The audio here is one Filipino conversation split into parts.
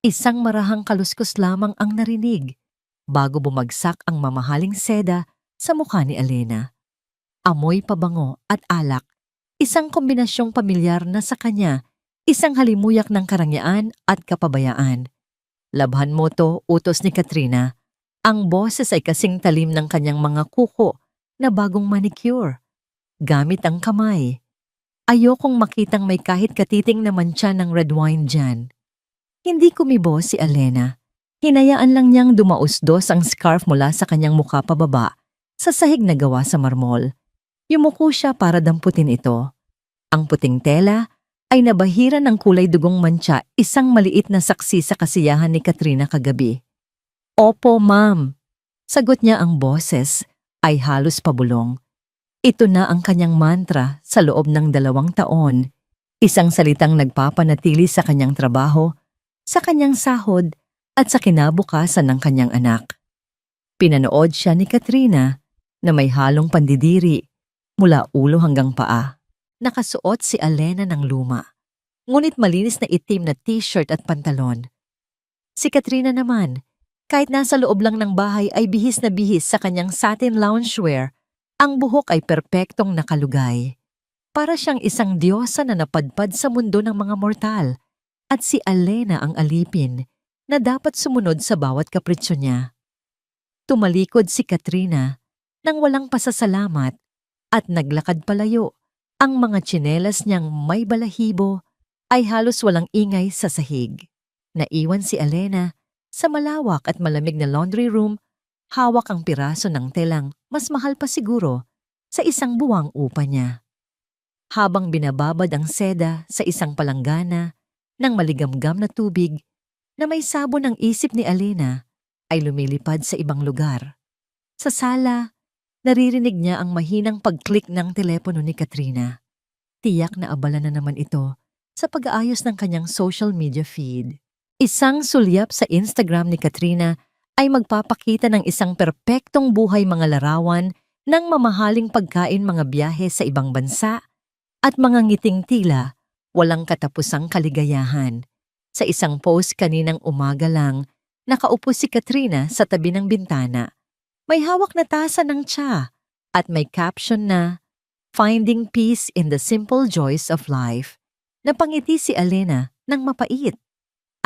Isang marahang kaluskos lamang ang narinig bago bumagsak ang mamahaling seda sa mukha ni Alena. Amoy pabango at alak, isang kombinasyong pamilyar na sa kanya, isang halimuyak ng karangyaan at kapabayaan. Labhan mo to, utos ni Katrina. Ang boses ay kasing talim ng kanyang mga kuko na bagong manicure. Gamit ang kamay. Ayokong makitang may kahit katiting na mantsa ng red wine dyan. Hindi kumibo si Alena. Hinayaan lang niyang dumausdos ang scarf mula sa kanyang mukha pababa sa sahig na gawa sa marmol. Yumuko siya para damputin ito. Ang puting tela ay nabahira ng kulay dugong mantsa, isang maliit na saksi sa kasiyahan ni Katrina kagabi. Opo, ma'am. Sagot niya, ang boses ay halos pabulong. Ito na ang kanyang mantra sa loob ng 2 taon. Isang salitang nagpapanatili sa kanyang trabaho, sa kanyang sahod, at sa kinabukasan ng kanyang anak. Pinanood siya ni Katrina na may halong pandidiri mula ulo hanggang paa. Nakasuot si Alena ng luma, ngunit malinis na itim na t-shirt at pantalon. Si Katrina naman, kahit nasa loob lang ng bahay ay bihis na bihis sa kanyang satin loungewear. Ang buhok ay perpektong nakalugay. Para siyang isang diyosa na napadpad sa mundo ng mga mortal, at si Alena ang alipin na dapat sumunod sa bawat kapritsyo niya. Tumalikod si Katrina nang walang pasasalamat at naglakad palayo. Ang mga tsinelas niyang may balahibo ay halos walang ingay sa sahig. Naiwan si Alena sa malawak at malamig na laundry room, hawak ang piraso ng telang mas mahal pa siguro sa isang buwang upa niya. Habang binababad ang seda sa isang palanggana ng maligamgam na tubig na may sabon, ng isip ni Alena ay lumilipad sa ibang lugar. Sa sala, naririnig niya ang mahinang pag-click ng telepono ni Katrina. Tiyak na abala na naman ito sa pag-aayos ng kanyang social media feed. Isang sulyap sa Instagram ni Katrina ay magpapakita ng isang perpektong buhay, mga larawan ng mamahaling pagkain, mga biyahe sa ibang bansa, at mga ngiting tila walang katapusang kaligayahan. Sa isang post kaninang umaga lang, nakaupo si Katrina sa tabi ng bintana. May hawak na tasa ng tsa at may caption na, "Finding peace in the simple joys of life." Napangiti si Alena ng mapait.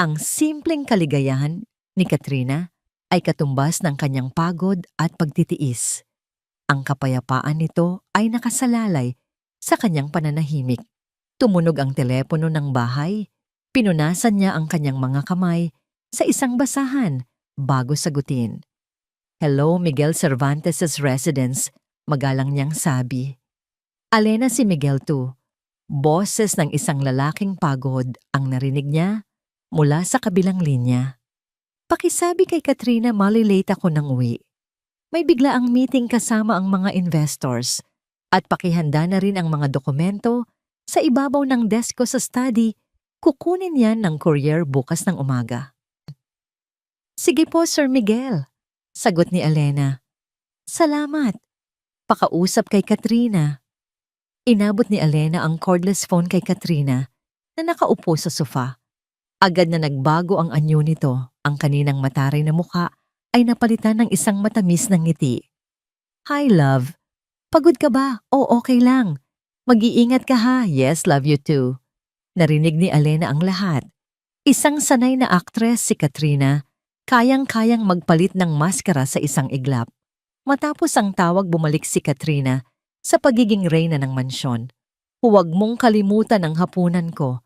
Ang simpleng kaligayahan ni Katrina ay katumbas ng kanyang pagod at pagtitiis. Ang kapayapaan nito ay nakasalalay sa kanyang pananahimik. Tumunog ang telepono ng bahay. Pinunasan niya ang kanyang mga kamay sa isang basahan bago sagutin. "Hello, Miguel Cervantes' residence," magalang niyang sabi. Alena, si Miguel to. Boses ng isang lalaking pagod ang narinig niya mula sa kabilang linya. "Pakisabi kay Katrina malilate ako ng uwi. May biglaang meeting kasama ang mga investors at pakihanda na rin ang mga dokumento sa ibabaw ng desk ko sa study. Kukunin yan ng courier bukas ng umaga." "Sige po, Sir Miguel," sagot ni Alena. "Salamat." Pakausap kay Katrina. Inabot ni Alena ang cordless phone kay Katrina na nakaupo sa sofa. Agad na nagbago ang anyo nito. Ang kaninang mataray na mukha ay napalitan ng isang matamis na ngiti. "Hi, love. Pagod ka ba? O okay lang. Mag-iingat ka ha. Yes, love you too." Narinig ni Alena ang lahat. Isang sanay na aktres si Katrina, kayang-kayang magpalit ng maskara sa isang iglap. Matapos ang tawag, bumalik si Katrina sa pagiging reyna ng mansyon. "Huwag mong kalimutan ang hapunan ko.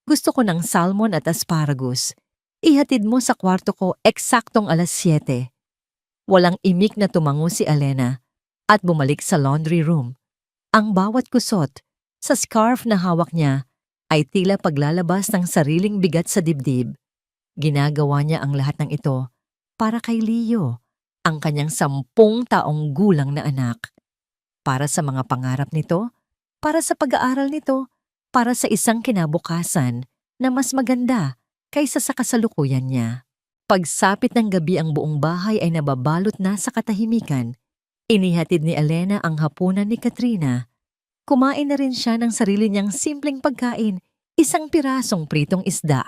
Gusto ko ng salmon at asparagus. Ihatid mo sa kwarto ko eksaktong 7:00. Walang imik na tumango si Alena at bumalik sa laundry room. Ang bawat kusot sa scarf na hawak niya ay tila paglalabas ng sariling bigat sa dibdib. Ginagawa niya ang lahat ng ito para kay Leo, ang kanyang 10 taong gulang na anak. Para sa mga pangarap nito, para sa pag-aaral nito, para sa isang kinabukasan na mas maganda kaysa sa kasalukuyan niya. Pagsapit ng gabi, ang buong bahay ay nababalot na sa katahimikan. Inihatid ni Alena ang hapunan ni Katrina. Kumain na rin siya ng sarili niyang simpleng pagkain, isang pirasong pritong isda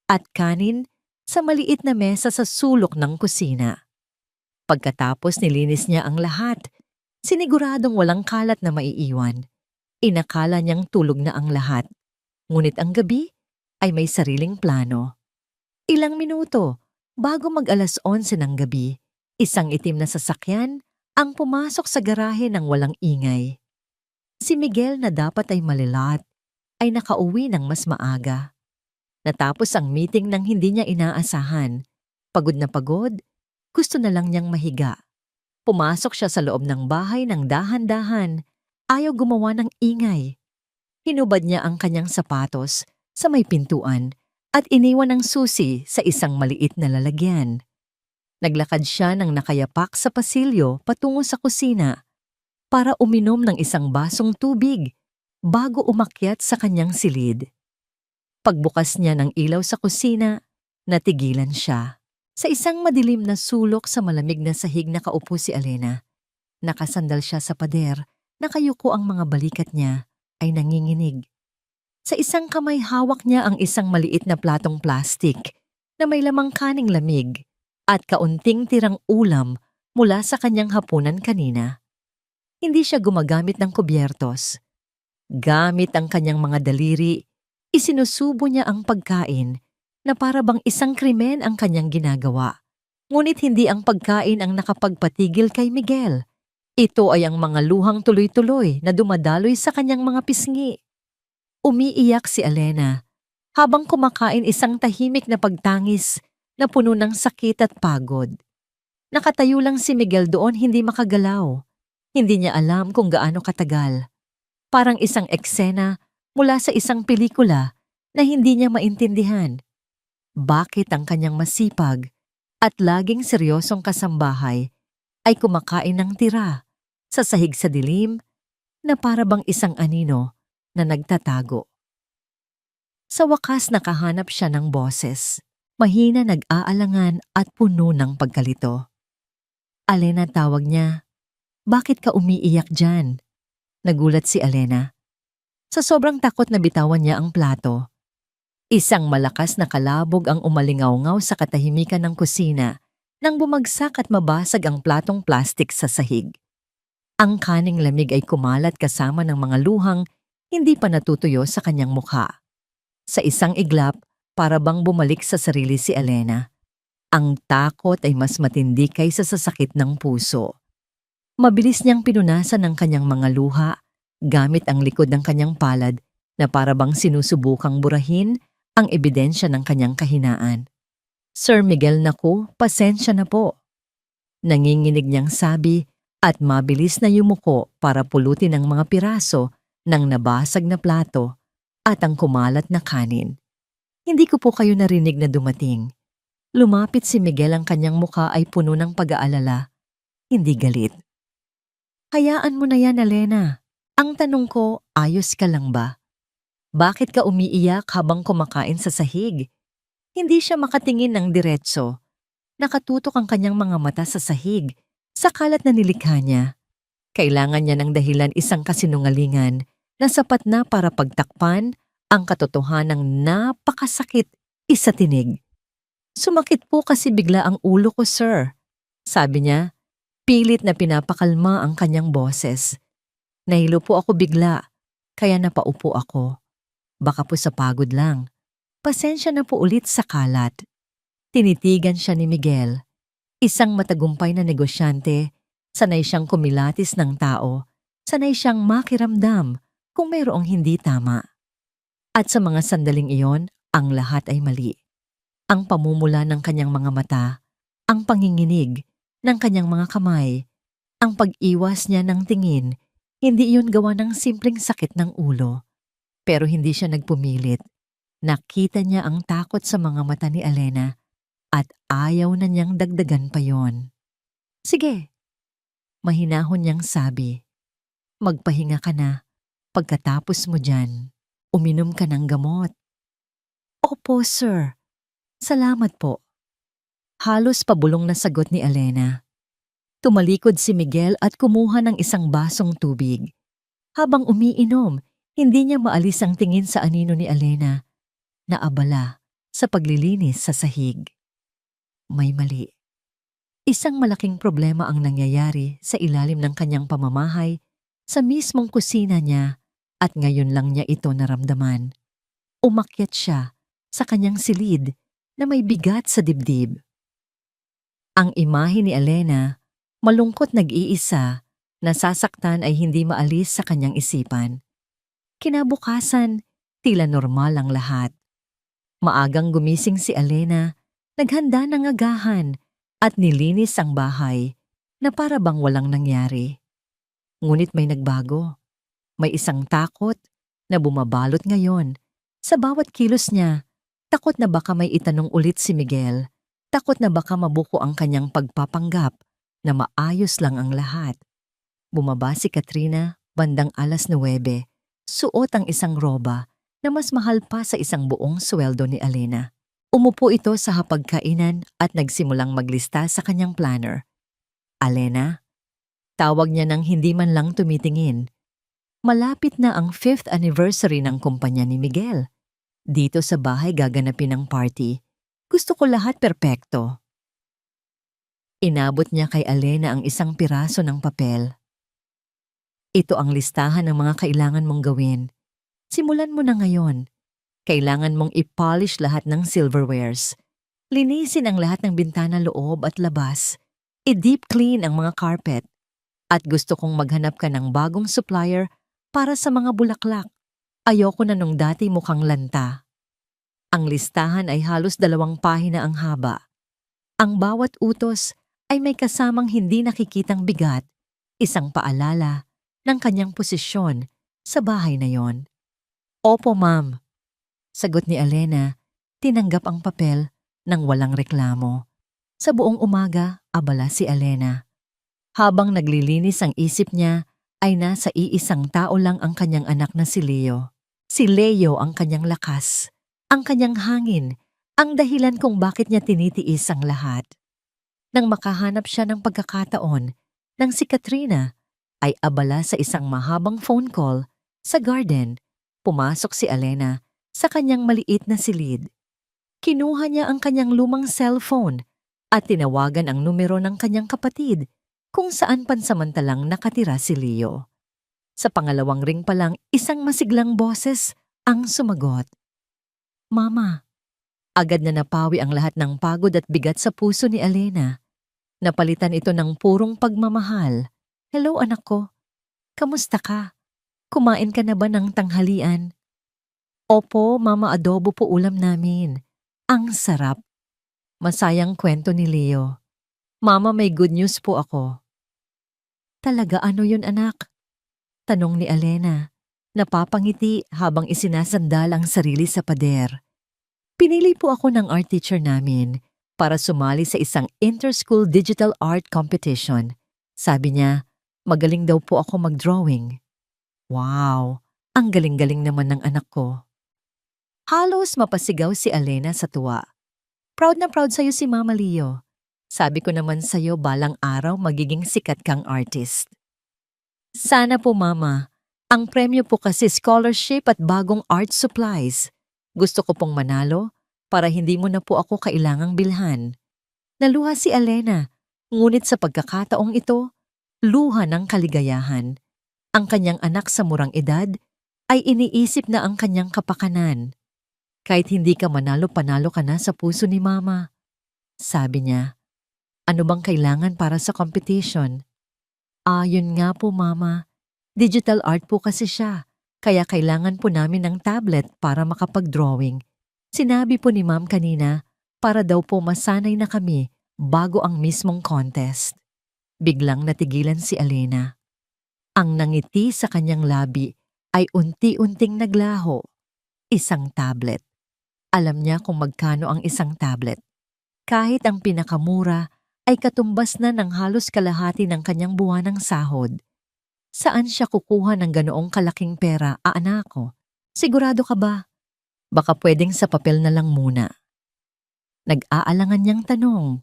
at kanin sa maliit na mesa sa sulok ng kusina. Pagkatapos nilinis niya ang lahat, siniguradong walang kalat na maiiwan. Inakala niyang tulog na ang lahat, ngunit ang gabi ay may sariling plano. Ilang minuto bago mag-alas 11 ng gabi, isang itim na sasakyan ang pumasok sa garahe ng walang ingay. Si Miguel na dapat ay malilat ay nakauwi ng mas maaga. Natapos ang meeting nang hindi niya inaasahan. Pagod na pagod, gusto na lang niyang mahiga. Pumasok siya sa loob ng bahay ng dahan-dahan, ayaw gumawa ng ingay. Hinubad niya ang kanyang sapatos sa may pintuan at iniwan ang susi sa isang maliit na lalagyan. Naglakad siya ng nakayapak sa pasilyo patungo sa kusina para uminom ng isang basong tubig bago umakyat sa kanyang silid. Pagbukas niya ng ilaw sa kusina, natigilan siya. Sa isang madilim na sulok sa malamig na sahig nakaupo si Alena. Nakasandal siya sa pader, nakayuko ang mga balikat niya ay nanginginig. Sa isang kamay hawak niya ang isang maliit na platong plastik na may lamang kaning lamig at kaunting tirang ulam mula sa kanyang hapunan kanina. Hindi siya gumagamit ng kubyertos. Gamit ang kanyang mga daliri, isinusubo niya ang pagkain na para bang isang krimen ang kanyang ginagawa. Ngunit hindi ang pagkain ang nakapagpatigil kay Miguel. Ito ay ang mga luhang tuloy-tuloy na dumadaloy sa kanyang mga pisngi. Umiiyak si Alena habang kumakain isang tahimik na pagtangis na puno ng sakit at pagod. Nakatayo lang si Miguel doon, hindi makagalaw. Hindi niya alam kung gaano katagal. Parang isang eksena mula sa isang pelikula na hindi niya maintindihan. Bakit ang kanyang masipag at laging seryosong kasambahay ay kumakain ng tira sa sahig sa dilim na para bang isang anino na nagtatago. Sa wakas nakahanap siya ng boses, mahina, nag-aalangan at puno ng pagkalito. Alena, tawag niya. Bakit ka umiiyak dyan? Nagulat si Alena. Sa sobrang takot na bitawan niya ang plato. Isang malakas na kalabog ang umalingaw-ngaw sa katahimikan ng kusina nang bumagsak at mabasag ang platong plastik sa sahig. Ang kaning lamig ay kumalat kasama ng mga luhang hindi pa natutuyo sa kanyang mukha. Sa isang iglap, para bang bumalik sa sarili si Alena. Ang takot ay mas matindi kaysa sa sakit ng puso. Mabilis niyang pinunasan ang kanyang mga luha gamit ang likod ng kanyang palad na para bang sinusubukang burahin ang ebidensya ng kanyang kahinaan. Sir Miguel, naku, pasensya na po. Nanginginig niyang sabi at mabilis na yumuko para pulutin ang mga piraso ng nabasag na plato at ang kumalat na kanin. Hindi ko po kayo narinig na dumating. Lumapit si Miguel, ang kanyang mukha ay puno ng pag-aalala, hindi galit. Hayaan mo na yan, Alena. Ang tanong ko, ayos ka lang ba? Bakit ka umiiyak habang kumakain sa sahig? Hindi siya makatingin ng diretso. Nakatutok ang kanyang mga mata sa sahig, sa kalat na nilikha niya. Kailangan niya ng dahilan, isang kasinungalingan na sapat na para pagtakpan ang katotohanang napakasakit sa tinig. Sumakit po kasi bigla ang ulo ko, sir. Sabi niya, pilit na pinapakalma ang kanyang boses. Nahilo po ako bigla, kaya napaupo ako. Baka po sa pagod lang. Pasensya na po ulit sa kalat. Tinitigan siya ni Miguel. Isang matagumpay na negosyante, sanay siyang kumilatis ng tao, sanay siyang makiramdam kung mayroong hindi tama. At sa mga sandaling iyon, ang lahat ay mali. Ang pamumula ng kanyang mga mata, ang panginginig ng kanyang mga kamay, ang pag-iwas niya ng tingin, hindi iyon gawa ng simpleng sakit ng ulo. Pero hindi siya nagpumilit. Nakita niya ang takot sa mga mata ni Alena at ayaw na niyang dagdagan pa yon. Sige, mahinahon niyang sabi. Magpahinga ka na. Pagkatapos mo dyan, uminom ka ng gamot. Opo, sir. Salamat po. Halos pabulong na sagot ni Alena. Tumalikod si Miguel at kumuha ng isang basong tubig. Habang umiinom, hindi niya maalis ang tingin sa anino ni Alena. Naabala, sa paglilinis sa sahig. May mali. Isang malaking problema ang nangyayari sa ilalim ng kanyang pamamahay sa mismong kusina niya at ngayon lang niya ito naramdaman. Umakyat siya sa kanyang silid na may bigat sa dibdib. Ang imahe ni Elena, malungkot nag-iisa, nasasaktan ay hindi maalis sa kanyang isipan. Kinabukasan, tila normal ang lahat. Maagang gumising si Elena, naghanda ng agahan at nilinis ang bahay na para bang walang nangyari. Ngunit may nagbago. May isang takot na bumabalot ngayon. Sa bawat kilos niya, takot na baka may itanong ulit si Miguel. Takot na baka mabuko ang kanyang pagpapanggap na maayos lang ang lahat. Bumaba si Katrina bandang 9:09, suot ang isang roba na mas mahal pa sa isang buong sweldo ni Elena. Umupo ito sa hapagkainan at nagsimulang maglista sa kanyang planner. Elena, tawag niya nang hindi man lang tumitingin. Malapit na ang 5th anniversary ng kumpanya ni Miguel. Dito sa bahay gaganapin ang party. Gusto ko lahat perpekto. Inabot niya kay Elena ang isang piraso ng papel. Ito ang listahan ng mga kailangan mong gawin. Simulan mo na ngayon. Kailangan mong i-polish lahat ng silverwares. Linisin ang lahat ng bintana loob at labas. I-deep clean ang mga carpet. At gusto kong maghanap ka ng bagong supplier para sa mga bulaklak. Ayoko na nung dati mukhang lanta. Ang listahan ay halos 2 pahina ang haba. Ang bawat utos ay may kasamang hindi nakikitang bigat, isang paalala ng kanyang posisyon sa bahay na yon. Opo, ma'am. Sagot ni Elena, tinanggap ang papel nang walang reklamo. Sa buong umaga, abala si Elena. Habang naglilinis ang isip niya, ay nasa iisang tao lang ang kanyang anak na si Leo. Si Leo ang kanyang lakas, ang kanyang hangin, ang dahilan kung bakit niya tinitiis ang lahat. Nang makahanap siya ng pagkakataon, nang si Katrina ay abala sa isang mahabang phone call sa garden, pumasok si Elena sa kanyang maliit na silid. Kinuha niya ang kanyang lumang cellphone at tinawagan ang numero ng kanyang kapatid kung saan pansamantalang nakatira si Leo. Sa pangalawang ring pa lang, isang masiglang boses ang sumagot. Mama. Agad na napawi ang lahat ng pagod at bigat sa puso ni Elena. Napalitan ito ng purong pagmamahal. Hello anak ko. Kamusta ka? Kumain ka na ba ng tanghalian? Opo, mama, adobo po ulam namin. Ang sarap. Masayang kwento ni Leo. Mama, may good news po ako. Talaga ano yun anak? Tanong ni Elena. Napapangiti habang isinasandal ang sarili sa pader. Pinili po ako ng art teacher namin para sumali sa isang inter-school digital art competition. Sabi niya, magaling daw po ako mag-drawing. Wow, ang galing-galing naman ng anak ko. Halos mapasigaw si Elena sa tuwa. Proud na proud sa'yo si Mama Leo. Sabi ko naman sa'yo balang araw magiging sikat kang artist. Sana po Mama. Ang premyo po kasi scholarship at bagong art supplies. Gusto ko pong manalo para hindi mo na po ako kailangang bilhan. Naluha si Elena, ngunit sa pagkakataong ito, luha ng kaligayahan. Ang kanyang anak sa murang edad ay iniisip na ang kanyang kapakanan. Kahit hindi ka manalo, panalo ka na sa puso ni Mama. Sabi niya, ano bang kailangan para sa competition? Yun nga po Mama. Digital art po kasi siya, kaya kailangan po namin ng tablet para makapag-drawing. Sinabi po ni Ma'am kanina para daw po masanay na kami bago ang mismong contest. Biglang natigilan si Elena. Ang nangiti sa kanyang labi ay unti-unting naglaho. Isang tablet. Alam niya kung magkano ang isang tablet. Kahit ang pinakamura ay katumbas na ng halos kalahati ng kanyang buwanang sahod. Saan siya kukuha ng ganoong kalaking pera, anak ko? Sigurado ka ba? Baka pwedeng sa papel na lang muna. Nag-aalangan niyang tanong.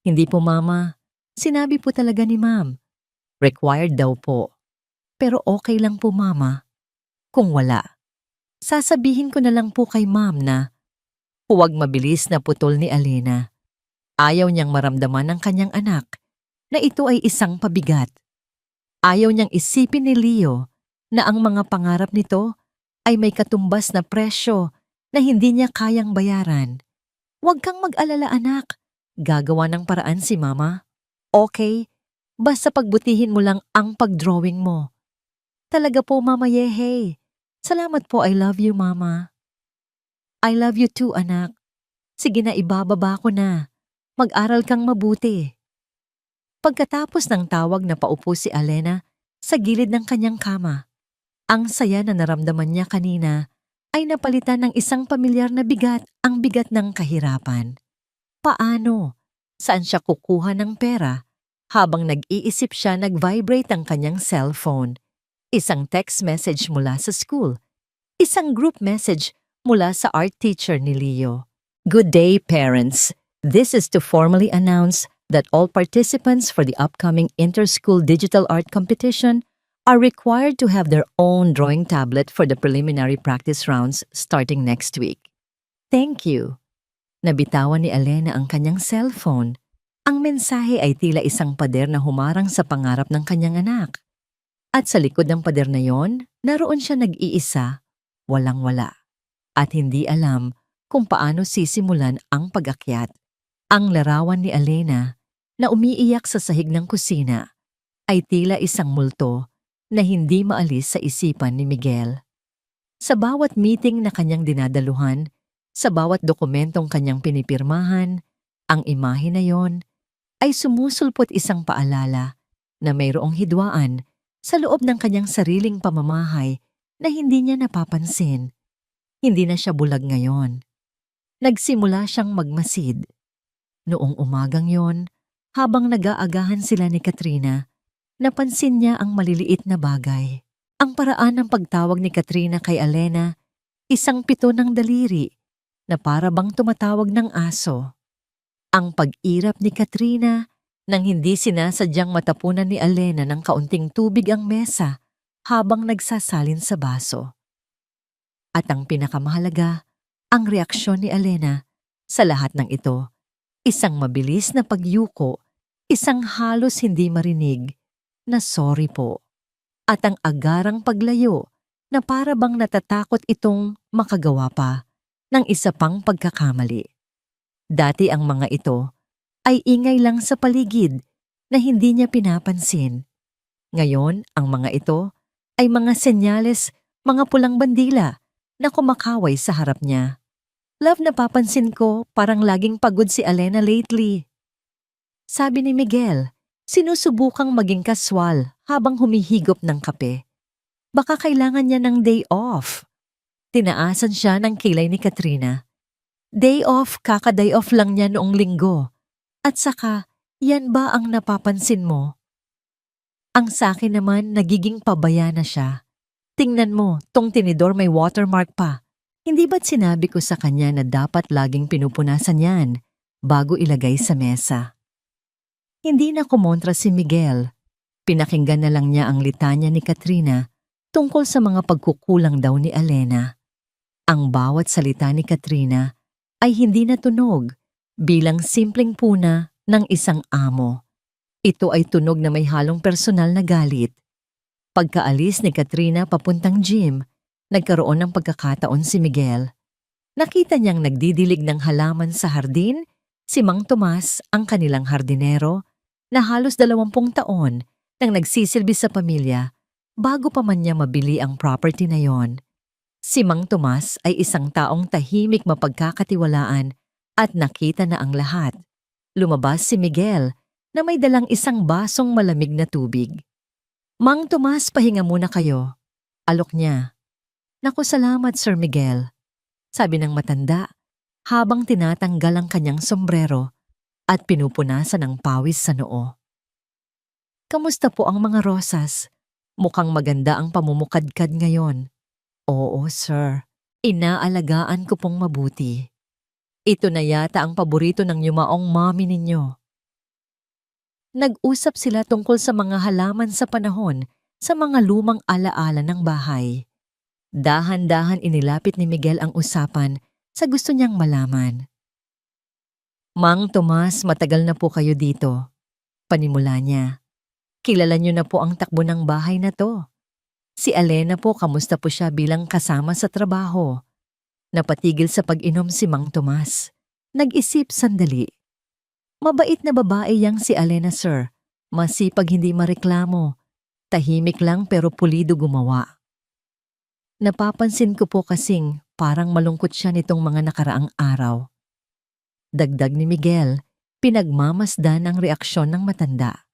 Hindi po Mama. Sinabi po talaga ni Ma'am. Required daw po. Pero okay lang po Mama. Kung wala, sasabihin ko na lang po kay Ma'am na Huwag mabilis na putol ni Alena. Ayaw niyang maramdaman ng kanyang anak na ito ay isang pabigat. Ayaw niyang isipin ni Leo na ang mga pangarap nito ay may katumbas na presyo na hindi niya kayang bayaran. Huwag kang mag-alala anak, gagawa ng paraan si Mama. Okay, basta pagbutihin mo lang ang pagdrawing mo. Talaga po Mama Yehe. Salamat po, I love you Mama. I love you too anak. Sige na ibababa ko na. Mag-aral kang mabuti. Pagkatapos ng tawag na paupo si Alena sa gilid ng kanyang kama, ang saya na naramdaman niya kanina ay napalitan ng isang pamilyar na bigat, ang bigat ng kahirapan. Paano? Saan siya kukuha ng pera? Habang nag-iisip siya, nag-vibrate ang kanyang cellphone. Isang text message mula sa school. Isang group message mula sa art teacher ni Leo. Good day, parents. This is to formally announce that all participants for the upcoming inter-school digital art competition are required to have their own drawing tablet for the preliminary practice rounds starting next week. Thank you. Nabitawan ni Alena ang kanyang cellphone. Ang mensahe ay tila isang pader na humarang sa pangarap ng kanyang anak. At sa likod ng pader na yon, naroon siya nag-iisa, walang-wala. At hindi alam kung paano sisimulan ang pag-akyat. Ang larawan ni Alena na umiiyak sa sahig ng kusina ay tila isang multo na hindi maalis sa isipan ni Miguel. Sa bawat meeting na kanyang dinadaluhan, sa bawat dokumentong kanyang pinipirmahan, ang imahe na yon ay sumusulpot isang paalala na mayroong hidwaan sa loob ng kanyang sariling pamamahay na hindi niya napapansin. Hindi na siya bulag ngayon. Nagsimula siyang magmasid. Noong umagang yon, habang nag-aagahan sila ni Katrina, napansin niya ang maliliit na bagay. Ang paraan ng pagtawag ni Katrina kay Alena, isang pito ng daliri na para bang tumatawag ng aso. Ang pag-irap ni Katrina nang hindi sinasadyang matapunan ni Alena ng kaunting tubig ang mesa habang nagsasalin sa baso. At ang pinakamahalaga, ang reaksyon ni Alena sa lahat ng ito, isang mabilis na pagyuko, isang halos hindi marinig na sorry po, at ang agarang paglayo na para bang natatakot itong makagawa pa ng isa pang pagkakamali. Dati ang mga ito ay ingay lang sa paligid na hindi niya pinapansin. Ngayon, ang mga ito ay mga senyales, mga pulang bandila na kumakaway sa harap niya. Love, napapansin ko parang laging pagod si Alena lately. Sabi ni Miguel, sinusubukang maging kaswal habang humihigop ng kape. Baka kailangan niya ng day off. Tinaasan siya ng kilay ni Katrina. Day off, kaka-day off lang niya noong linggo. At saka, yan ba ang napapansin mo? Ang sakin naman, nagiging pabaya na siya. Tingnan mo, tong tinidor may watermark pa. Hindi ba't sinabi ko sa kanya na dapat laging pinupunasan yan bago ilagay sa mesa? Hindi na kumontra si Miguel. Pinakinggan na lang niya ang litanya ni Katrina tungkol sa mga pagkukulang daw ni Alena. Ang bawat salita ni Katrina ay hindi natunog bilang simpleng puna ng isang amo. Ito ay tunog na may halong personal na galit. Pagkaalis ni Katrina papuntang gym, nagkaroon ng pagkakataon si Miguel. Nakita niyang nagdidilig ng halaman sa hardin si Mang Tomas, ang kanilang hardinero, na halos 20 taon nang nagsisilbi sa pamilya bago pa man niya mabili ang property na yon. Si Mang Tomas ay isang taong tahimik, mapagkakatiwalaan at nakita na ang lahat. Lumabas si Miguel na may dalang isang basong malamig na tubig. Mang Tomas, pahinga muna kayo. Alok niya. Naku, salamat Sir Miguel, sabi ng matanda habang tinatanggal ang kanyang sombrero at pinupunasan ang pawis sa noo. Kamusta po ang mga rosas? Mukhang maganda ang pamumukadkad ngayon. Oo, sir. Inaalagaan ko pong mabuti. Ito na yata ang paborito ng yumaong mommy ninyo. Nag-usap sila tungkol sa mga halaman sa panahon sa mga lumang alaala ng bahay. Dahan-dahan inilapit ni Miguel ang usapan sa gusto niyang malaman. Mang Tomas, matagal na po kayo dito. Panimula niya. Kilala niyo na po ang takbo ng bahay na to. Si Alena po, kamusta po siya bilang kasama sa trabaho? Napatigil sa pag-inom si Mang Tomas. Nag-isip sandali. Mabait na babae yang si Alena, sir. Masipag, hindi mareklamo. Tahimik lang pero pulido gumawa. Napapansin ko po kasing parang malungkot siya nitong mga nakaraang araw. Dagdag ni Miguel, pinagmamasdan ang reaksyon ng matanda.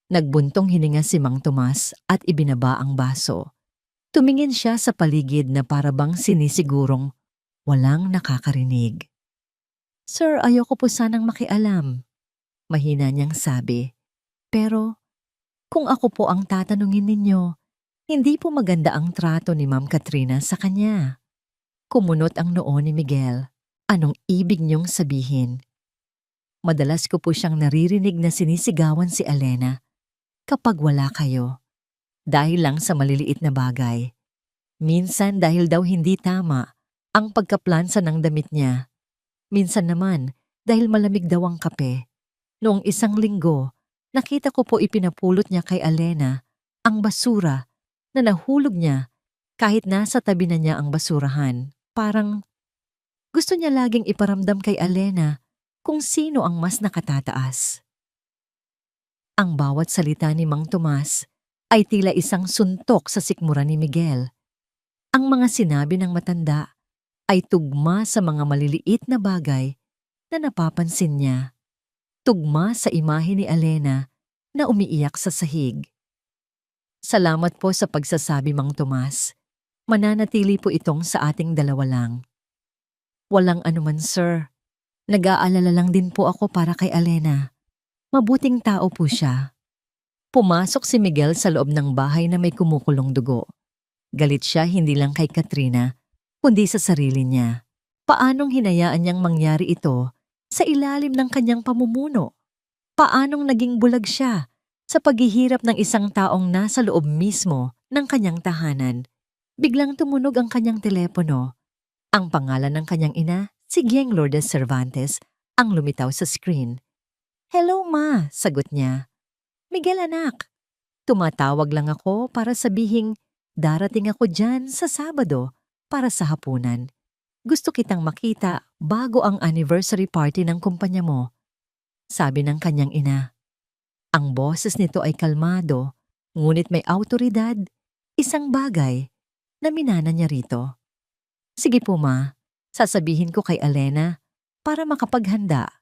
Nagbuntong hininga si Mang Tomas at ibinaba ang baso. Tumingin siya sa paligid na parabang sinisigurong walang nakakarinig. Sir, ayoko po sanang makialam. Mahina niyang sabi. Pero kung ako po ang tatanungin ninyo, hindi po maganda ang trato ni Ma'am Katrina sa kanya. Kumunot ang noo ni Miguel. Anong ibig niyong sabihin? Madalas ko po siyang naririnig na sinisigawan si Alena kapag wala kayo. Dahil lang sa maliliit na bagay. Minsan dahil daw hindi tama ang pagkaplansa ng damit niya. Minsan naman dahil malamig daw ang kape. Noong isang linggo, nakita ko po ipinapulot niya kay Alena ang basura na nahulog niya kahit nasa tabi na niya ang basurahan. Parang gusto niya laging iparamdam kay Alena kung sino ang mas nakatataas. Ang bawat salita ni Mang Tomas ay tila isang suntok sa sikmura ni Miguel. Ang mga sinabi ng matanda ay tugma sa mga maliliit na bagay na napapansin niya. Tugma sa imahe ni Alena na umiiyak sa sahig. Salamat po sa pagsasabi, Mang Tomas. Mananatili po itong sa ating dalawa lang. Walang anuman, sir. Nag-aalala lang din po ako para kay Alena. Mabuting tao po siya. Pumasok si Miguel sa loob ng bahay na may kumukulong dugo. Galit siya hindi lang kay Katrina, kundi sa sarili niya. Paanong hinayaan niyang mangyari ito sa ilalim ng kanyang pamumuno? Paanong naging bulag siya sa paghihirap ng isang taong nasa loob mismo ng kanyang tahanan? Biglang tumunog ang kanyang telepono. Ang pangalan ng kanyang ina, si Gieng Lourdes Cervantes, ang lumitaw sa screen. Hello, ma, sagot niya. Miguel, anak. Tumatawag lang ako para sabihing darating ako dyan sa Sabado para sa hapunan. Gusto kitang makita bago ang anniversary party ng kumpanya mo. Sabi ng kanyang ina. Ang boses nito ay kalmado, ngunit may awtoridad, isang bagay na minana niya rito. Sige po, ma, sasabihin ko kay Alena para makapaghanda.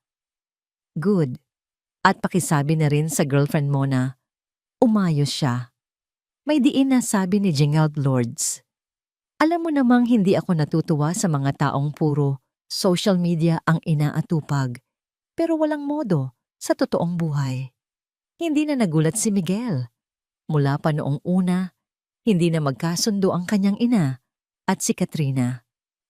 Good. At pakisabi na rin sa girlfriend mo na umayos siya. May diin na sabi ni Gingald Lourdes. Alam mo namang hindi ako natutuwa sa mga taong puro social media ang inaatupag, pero walang modo sa totoong buhay. Hindi na nagulat si Miguel. Mula pa noong una, hindi na magkasundo ang kanyang ina at si Katrina.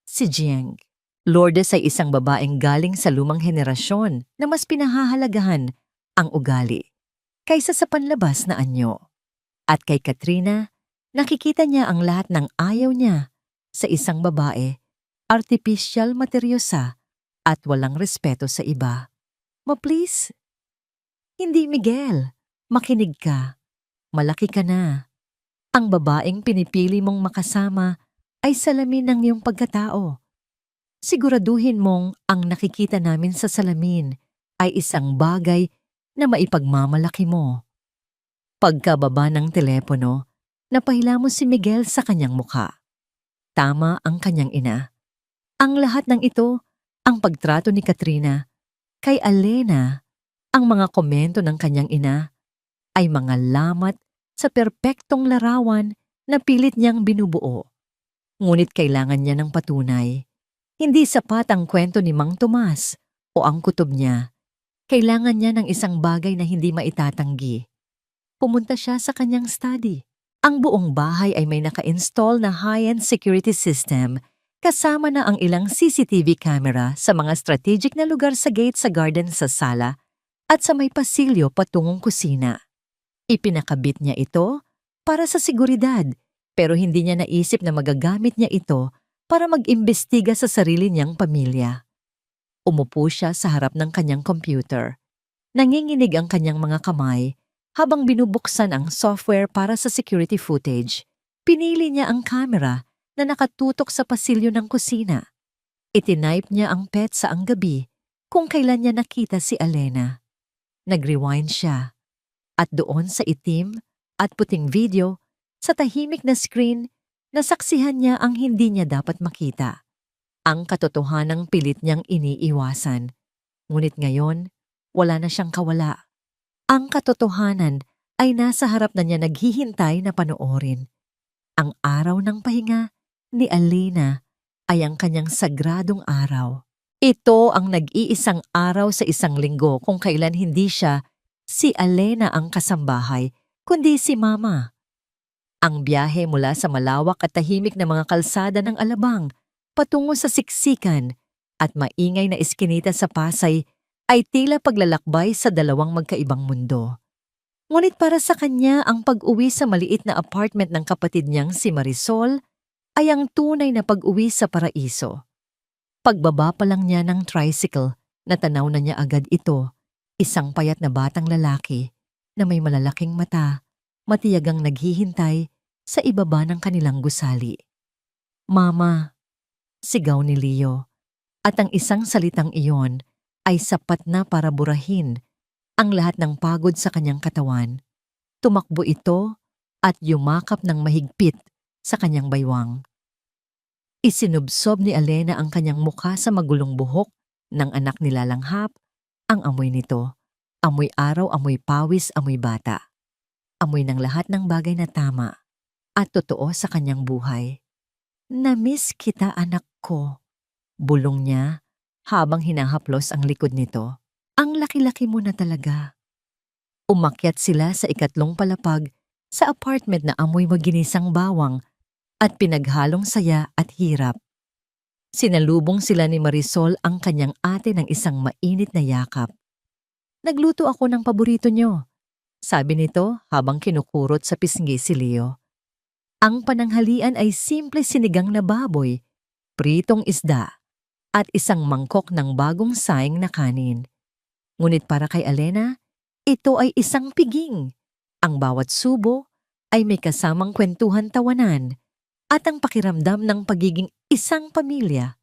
Si Gieng Lourdes ay isang babaeng galing sa lumang henerasyon na mas pinahahalagahan ang ugali kaysa sa panlabas na anyo. At kay Katrina, nakikita niya ang lahat ng ayaw niya sa isang babae, artipisyal, materyosa at walang respeto sa iba. Ma-please? Hindi, Miguel. Makinig ka. Malaki ka na. Ang babaeng pinipili mong makasama ay salamin ng iyong pagkatao. Siguraduhin mong ang nakikita namin sa salamin ay isang bagay na maipagmamalaki mo. Pagkababa ng telepono, napahila mo si Miguel sa kanyang mukha. Tama ang kanyang ina. Ang lahat ng ito, ang pagtrato ni Katrina, kay Alena, ang mga komento ng kanyang ina, ay mga lamat sa perpektong larawan na pilit niyang binubuo. Ngunit kailangan niya ng patunay. Hindi sapat ang kwento ni Mang Tomas o ang kutob niya. Kailangan niya ng isang bagay na hindi maitatanggi. Pumunta siya sa kanyang study. Ang buong bahay ay may naka-install na high-end security system kasama na ang ilang CCTV camera sa mga strategic na lugar sa gate sa garden sa sala at sa may pasilyo patungong kusina. Ipinakabit niya ito para sa seguridad pero hindi niya naisip na magagamit niya ito para mag-imbestiga sa sarili niyang pamilya. Umupo siya sa harap ng kanyang computer. Nanginginig ang kanyang mga kamay habang binubuksan ang software para sa security footage. Pinili niya ang camera na nakatutok sa pasilyo ng kusina. Itinipe niya ang petsa ang gabi kung kailan niya nakita si Alena. Nag-rewind siya. At doon sa itim at puting video, sa tahimik na screen, nasaksihan niya ang hindi niya dapat makita. Ang katotohanang pilit niyang iniiwasan. Ngunit ngayon, wala na siyang kawala. Ang katotohanan ay nasa harap na niya naghihintay na panoorin. Ang araw ng pahinga ni Alena ay ang kanyang sagradong araw. Ito ang nag-iisang araw sa isang linggo kung kailan hindi siya si Alena ang kasambahay, kundi si Mama. Ang biyahe mula sa malawak at tahimik na mga kalsada ng Alabang patungo sa siksikan at maingay na iskinita sa Pasay ay tila paglalakbay sa dalawang magkaibang mundo. Ngunit para sa kanya ang pag-uwi sa maliit na apartment ng kapatid niyang si Marisol ay ang tunay na pag-uwi sa paraiso. Pagbaba pa lang niya ng tricycle, natanaw na niya agad ito, isang payat na batang lalaki na may malalaking mata, matiyagang naghihintay sa ibaba ng kanilang gusali. Mama, sigaw ni Leo, at ang isang salitang iyon ay sapat na para burahin ang lahat ng pagod sa kanyang katawan. Tumakbo ito at yumakap ng mahigpit sa kanyang baywang. Isinubsob ni Alena ang kanyang mukha sa magulong buhok ng anak ni Lalanghap, ang amoy nito. Amoy araw, amoy pawis, amoy bata. Amoy ng lahat ng bagay na tama at totoo sa kanyang buhay. "Namiss kita, anak ko," bulong niya habang hinahaplos ang likod nito. "Ang laki-laki mo na talaga." Umakyat sila sa ikatlong palapag sa apartment na amoy maginisang bawang at pinaghalong saya at hirap. Sinalubong sila ni Marisol ang kanyang ate ng isang mainit na yakap. "Nagluto ako ng paborito niyo," sabi nito habang kinukurot sa pisngi si Leo. Ang pananghalian ay simple sinigang na baboy, pritong isda, at isang mangkok ng bagong saing na kanin. Ngunit para kay Alena, ito ay isang piging. Ang bawat subo ay may kasamang kwentuhan-tawanan at ang pakiramdam ng pagiging isang pamilya.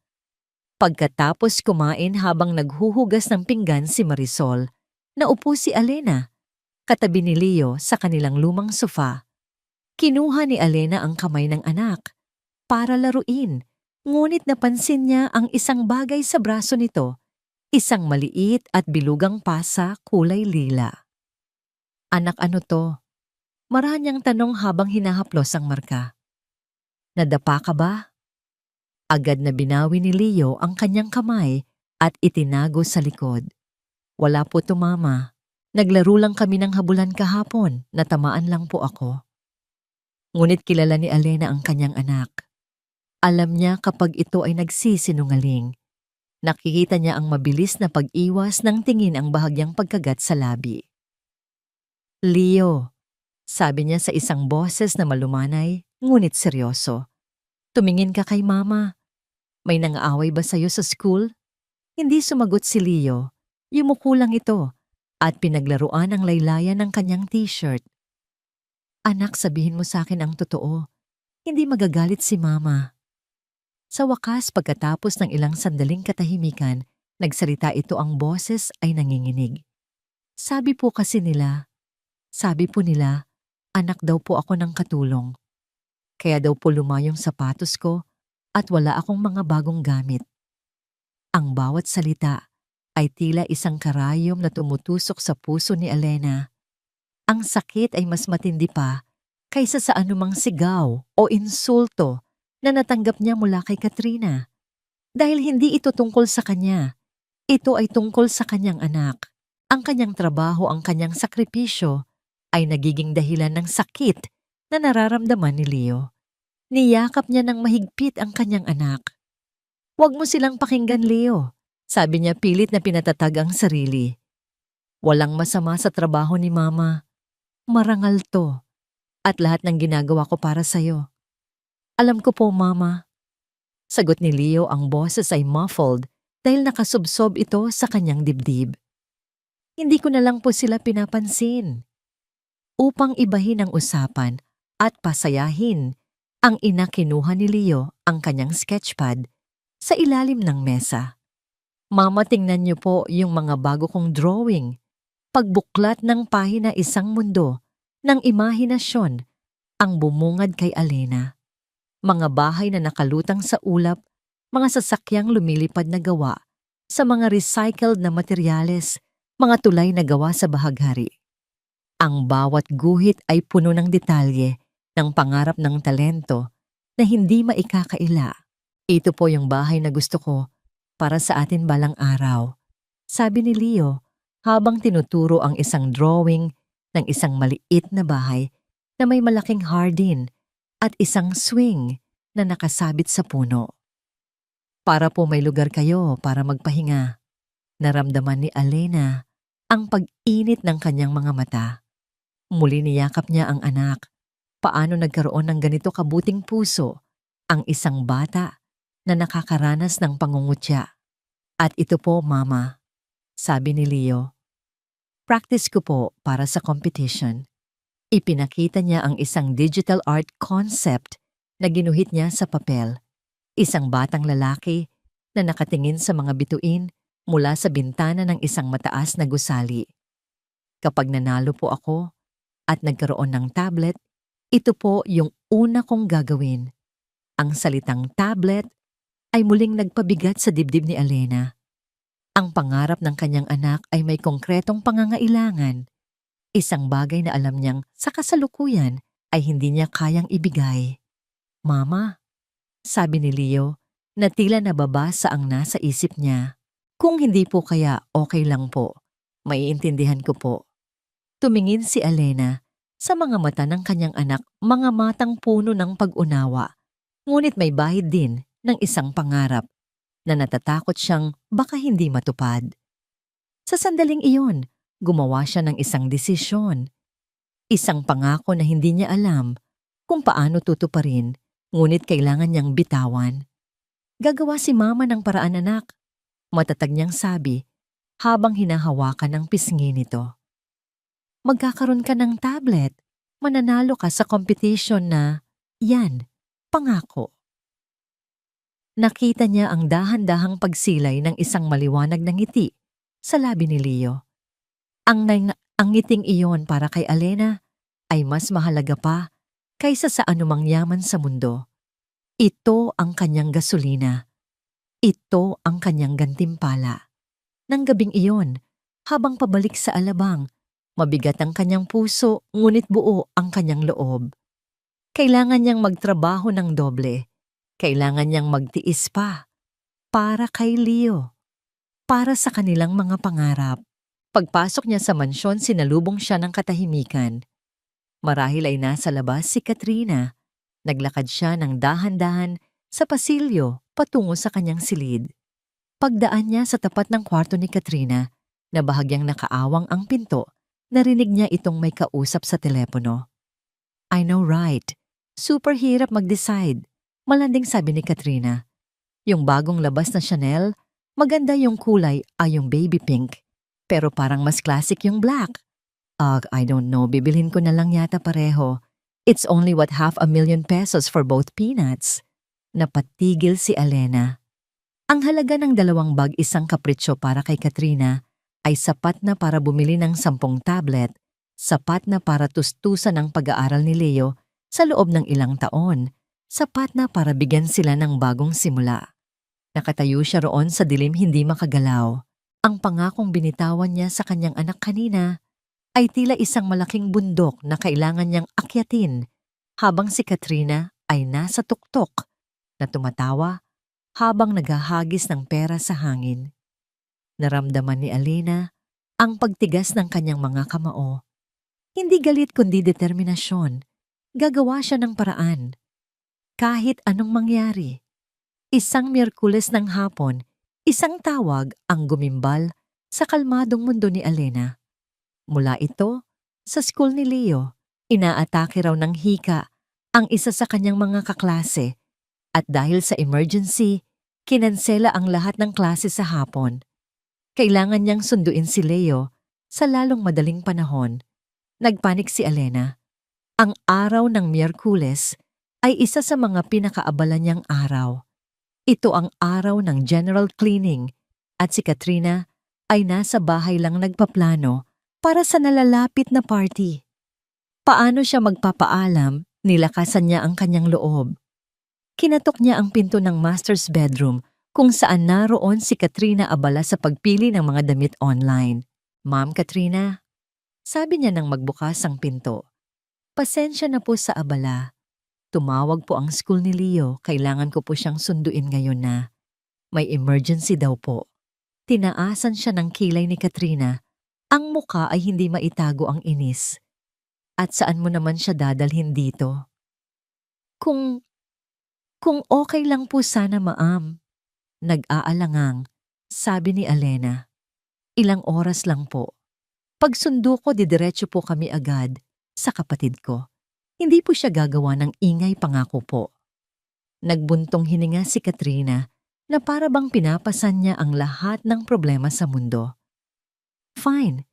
Pagkatapos kumain habang naghuhugas ng pinggan si Marisol, naupo si Alena, katabi ni Leo sa kanilang lumang sofa. Kinuha ni Alena ang kamay ng anak para laruin, ngunit napansin niya ang isang bagay sa braso nito, isang maliit at bilugang pasa kulay lila. "Anak, ano to?" Marahanyang tanong habang hinahaplos ang marka. "Nadapa ka ba?" Agad na binawi ni Leo ang kanyang kamay at itinago sa likod. "Wala po to, Mama. Naglaro lang kami ng habulan kahapon, natamaan lang po ako." Ngunit kilala ni Alena ang kanyang anak. Alam niya kapag ito ay nagsisinungaling. Nakikita niya ang mabilis na pag-iwas ng tingin ang bahagyang pagkagat sa labi. "Leo," sabi niya sa isang boses na malumanay ngunit seryoso. "Tumingin ka kay Mama. May nangaaway ba sa'yo sa school?" Hindi sumagot si Leo. Yumuko lang ito at pinaglaruan ang laylayan ng kanyang t-shirt. "Anak, sabihin mo sa akin ang totoo. Hindi magagalit si Mama." Sa wakas, pagkatapos ng ilang sandaling katahimikan, nagsalita ito, ang boses ay nanginginig. Sabi po nila, anak daw po ako ng katulong. Kaya daw po lumayong sapatos ko at wala akong mga bagong gamit. Ang bawat salita ay tila isang karayom na tumutusok sa puso ni Alena. Ang sakit ay mas matindi pa kaysa sa anumang sigaw o insulto na natanggap niya mula kay Katrina. Dahil hindi ito tungkol sa kanya, ito ay tungkol sa kanyang anak. Ang kanyang trabaho, ang kanyang sakripisyo ay nagiging dahilan ng sakit na nararamdaman ni Leo. Niyakap niya ng mahigpit ang kanyang anak. "Huwag mo silang pakinggan, Leo," sabi niya pilit na pinatatag ang sarili. "Walang masama sa trabaho ni Mama. Marangal to. At lahat ng ginagawa ko para sa'yo." "Alam ko po, Mama." Sagot ni Leo, ang boses ay muffled dahil nakasubsob ito sa kanyang dibdib. Hindi ko na lang po sila pinapansin. Upang ibahin ang usapan at pasayahin, ang ina kinuha ni Leo ang kanyang sketchpad sa ilalim ng mesa. Mama, tingnan niyo po yung mga bago kong drawing. Pagbuklat ng pahina, isang mundo ng imahinasyon ang bumungad kay Alena. Mga bahay na nakalutang sa ulap, mga sasakyang lumilipad na gawa sa mga recycled na materyales, mga tulay na gawa sa bahaghari. Ang bawat guhit ay puno ng detalye ng pangarap ng talento na hindi maikakaila. Ito po yung bahay na gusto ko para sa atin balang araw, sabi ni Leo habang tinuturo ang isang drawing ng isang maliit na bahay na may malaking hardin at isang swing na nakasabit sa puno. Para po may lugar kayo para magpahinga. Naramdaman ni Alena ang pag-init ng kanyang mga mata. Muli niyakap niya ang anak. Paano nagkaroon ng ganito kabuting puso ang isang bata na nakakaranas ng pangungutya? At ito po, Mama, sabi ni Leo. Practice ko po para sa competition. Ipinakita niya ang isang digital art concept na ginuhit niya sa papel. Isang batang lalaki na nakatingin sa mga bituin mula sa bintana ng isang mataas na gusali. Kapag nanalo po ako at nagkaroon ng tablet, ito po yung una kong gagawin. Ang salitang tablet ay muling nagpabigat sa dibdib ni Alena. Ang pangarap ng kanyang anak ay may konkretong pangangailangan. Isang bagay na alam niyang sa kasalukuyan ay hindi niya kayang ibigay. Mama, sabi ni Leo na tila nababasa ang nasa isip niya. Kung hindi po kaya okay lang po. Maiintindihan ko po. Tumingin si Alena sa mga mata ng kanyang anak, mga matang puno ng pag-unawa. Ngunit may bahid din ng isang pangarap na natatakot siyang baka hindi matupad. Sa sandaling iyon, gumawa siya ng isang desisyon. Isang pangako na hindi niya alam kung paano tutuparin, ngunit kailangan niyang bitawan. Gagawa si Mama ng paraan, anak, matatag niyang sabi habang hinahawakan ang pisngi nito. Magkakaroon ka ng tablet, mananalo ka sa competition na, yan, pangako. Nakita niya ang dahan-dahang pagsilay ng isang maliwanag na ngiti sa labi ni Leo. Ang ngiting iyon para kay Alena ay mas mahalaga pa kaysa sa anumang yaman sa mundo. Ito ang kanyang gasolina. Ito ang kanyang gantimpala. Nang gabing iyon, habang pabalik sa alabang, mabigat ang kanyang puso, ngunit buo ang kanyang loob. Kailangan niyang magtrabaho ng doble. Kailangan niyang magtiis pa. Para kay Leo. Para sa kanilang mga pangarap. Pagpasok niya sa mansyon, sinalubong siya ng katahimikan. Marahil ay nasa labas si Katrina. Naglakad siya ng dahan-dahan sa pasilyo patungo sa kanyang silid. Pagdaan niya sa tapat ng kwarto ni Katrina, na bahagyang nakaawang ang pinto, narinig niya itong may kausap sa telepono. I know, right? Super hirap mag-decide. Malanding sabi ni Katrina. Yung bagong labas na Chanel, maganda yung kulay ay yung baby pink. Pero parang mas classic yung black. I don't know, bibilhin ko na lang yata pareho. It's only what $500,000 pesos for both peanuts. Napatigil si Alena. Ang halaga ng 2 bag, isang kapritsyo para kay Katrina, ay sapat na para bumili ng 10 tablet, sapat na para tustusan ang pag-aaral ni Leo sa loob ng ilang taon, sapat na para bigyan sila ng bagong simula. Nakatayo siya roon sa dilim, hindi makagalaw. Ang pangakong binitawan niya sa kanyang anak kanina ay tila isang malaking bundok na kailangan niyang akyatin, habang si Katrina ay nasa tuktok na tumatawa habang naghahagis ng pera sa hangin. Naramdaman ni Alena ang pagtigas ng kanyang mga kamao. Hindi galit kundi determinasyon. Gagawa siya ng paraan. Kahit anong mangyari. Isang Miyerkules ng hapon, isang tawag ang gumimbal sa kalmadong mundo ni Alena. Mula ito, sa school ni Leo, inaatake raw ng hika ang isa sa kanyang mga kaklase At dahil sa emergency, kinansela ang lahat ng klase sa hapon. Kailangan niyang sunduin si Leo sa lalong madaling panahon. Nagpanik si Alena. Ang araw ng Miyerkules ay isa sa mga pinakaabala niyang araw. Ito ang araw ng general cleaning at si Katrina ay nasa bahay lang nagpaplano para sa nalalapit na party. Paano siya magpapaalam, nilakasan niya ang kanyang loob. Kinatok niya ang pinto ng master's bedroom kung saan naroon si Katrina abala sa pagpili ng mga damit online. "Ma'am Katrina," sabi niya nang magbukas ang pinto. "Pasensya na po sa abala. Tumawag po ang school ni Leo, kailangan ko po siyang sunduin ngayon na. May emergency daw po." Tinaasan siya ng kilay ni Katrina. Ang muka ay hindi maitago ang inis. "At saan mo naman siya dadalhin dito?" Kung okay lang po sana, ma'am." Nag-aalangang, sabi ni Alena. "Ilang oras lang po. Pagsundo ko, didiretso po kami agad sa kapatid ko. Hindi po siya gagawa ng ingay, pangako po." Nagbuntong hininga si Katrina na para bang pinapasan niya ang lahat ng problema sa mundo. "Fine,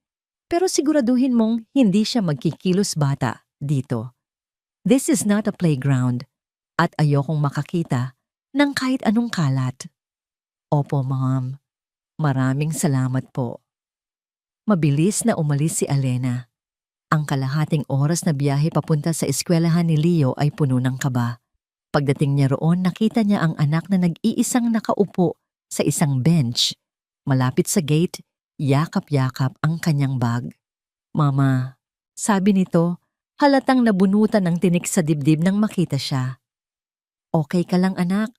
pero siguraduhin mong hindi siya magkikilos bata dito. This is not a playground at ayokong makakita ng kahit anong kalat." "Opo, ma'am. Maraming salamat po." Mabilis na umalis si Alena. Ang kalahating oras na biyahe papunta sa eskwelahan ni Leo ay puno ng kaba. Pagdating niya roon, nakita niya ang anak na nag-iisang nakaupo sa isang bench. Malapit sa gate, yakap-yakap ang kanyang bag. "Mama," sabi nito, halatang nabunutan ng tinik sa dibdib nang makita siya. "Okay ka lang, anak?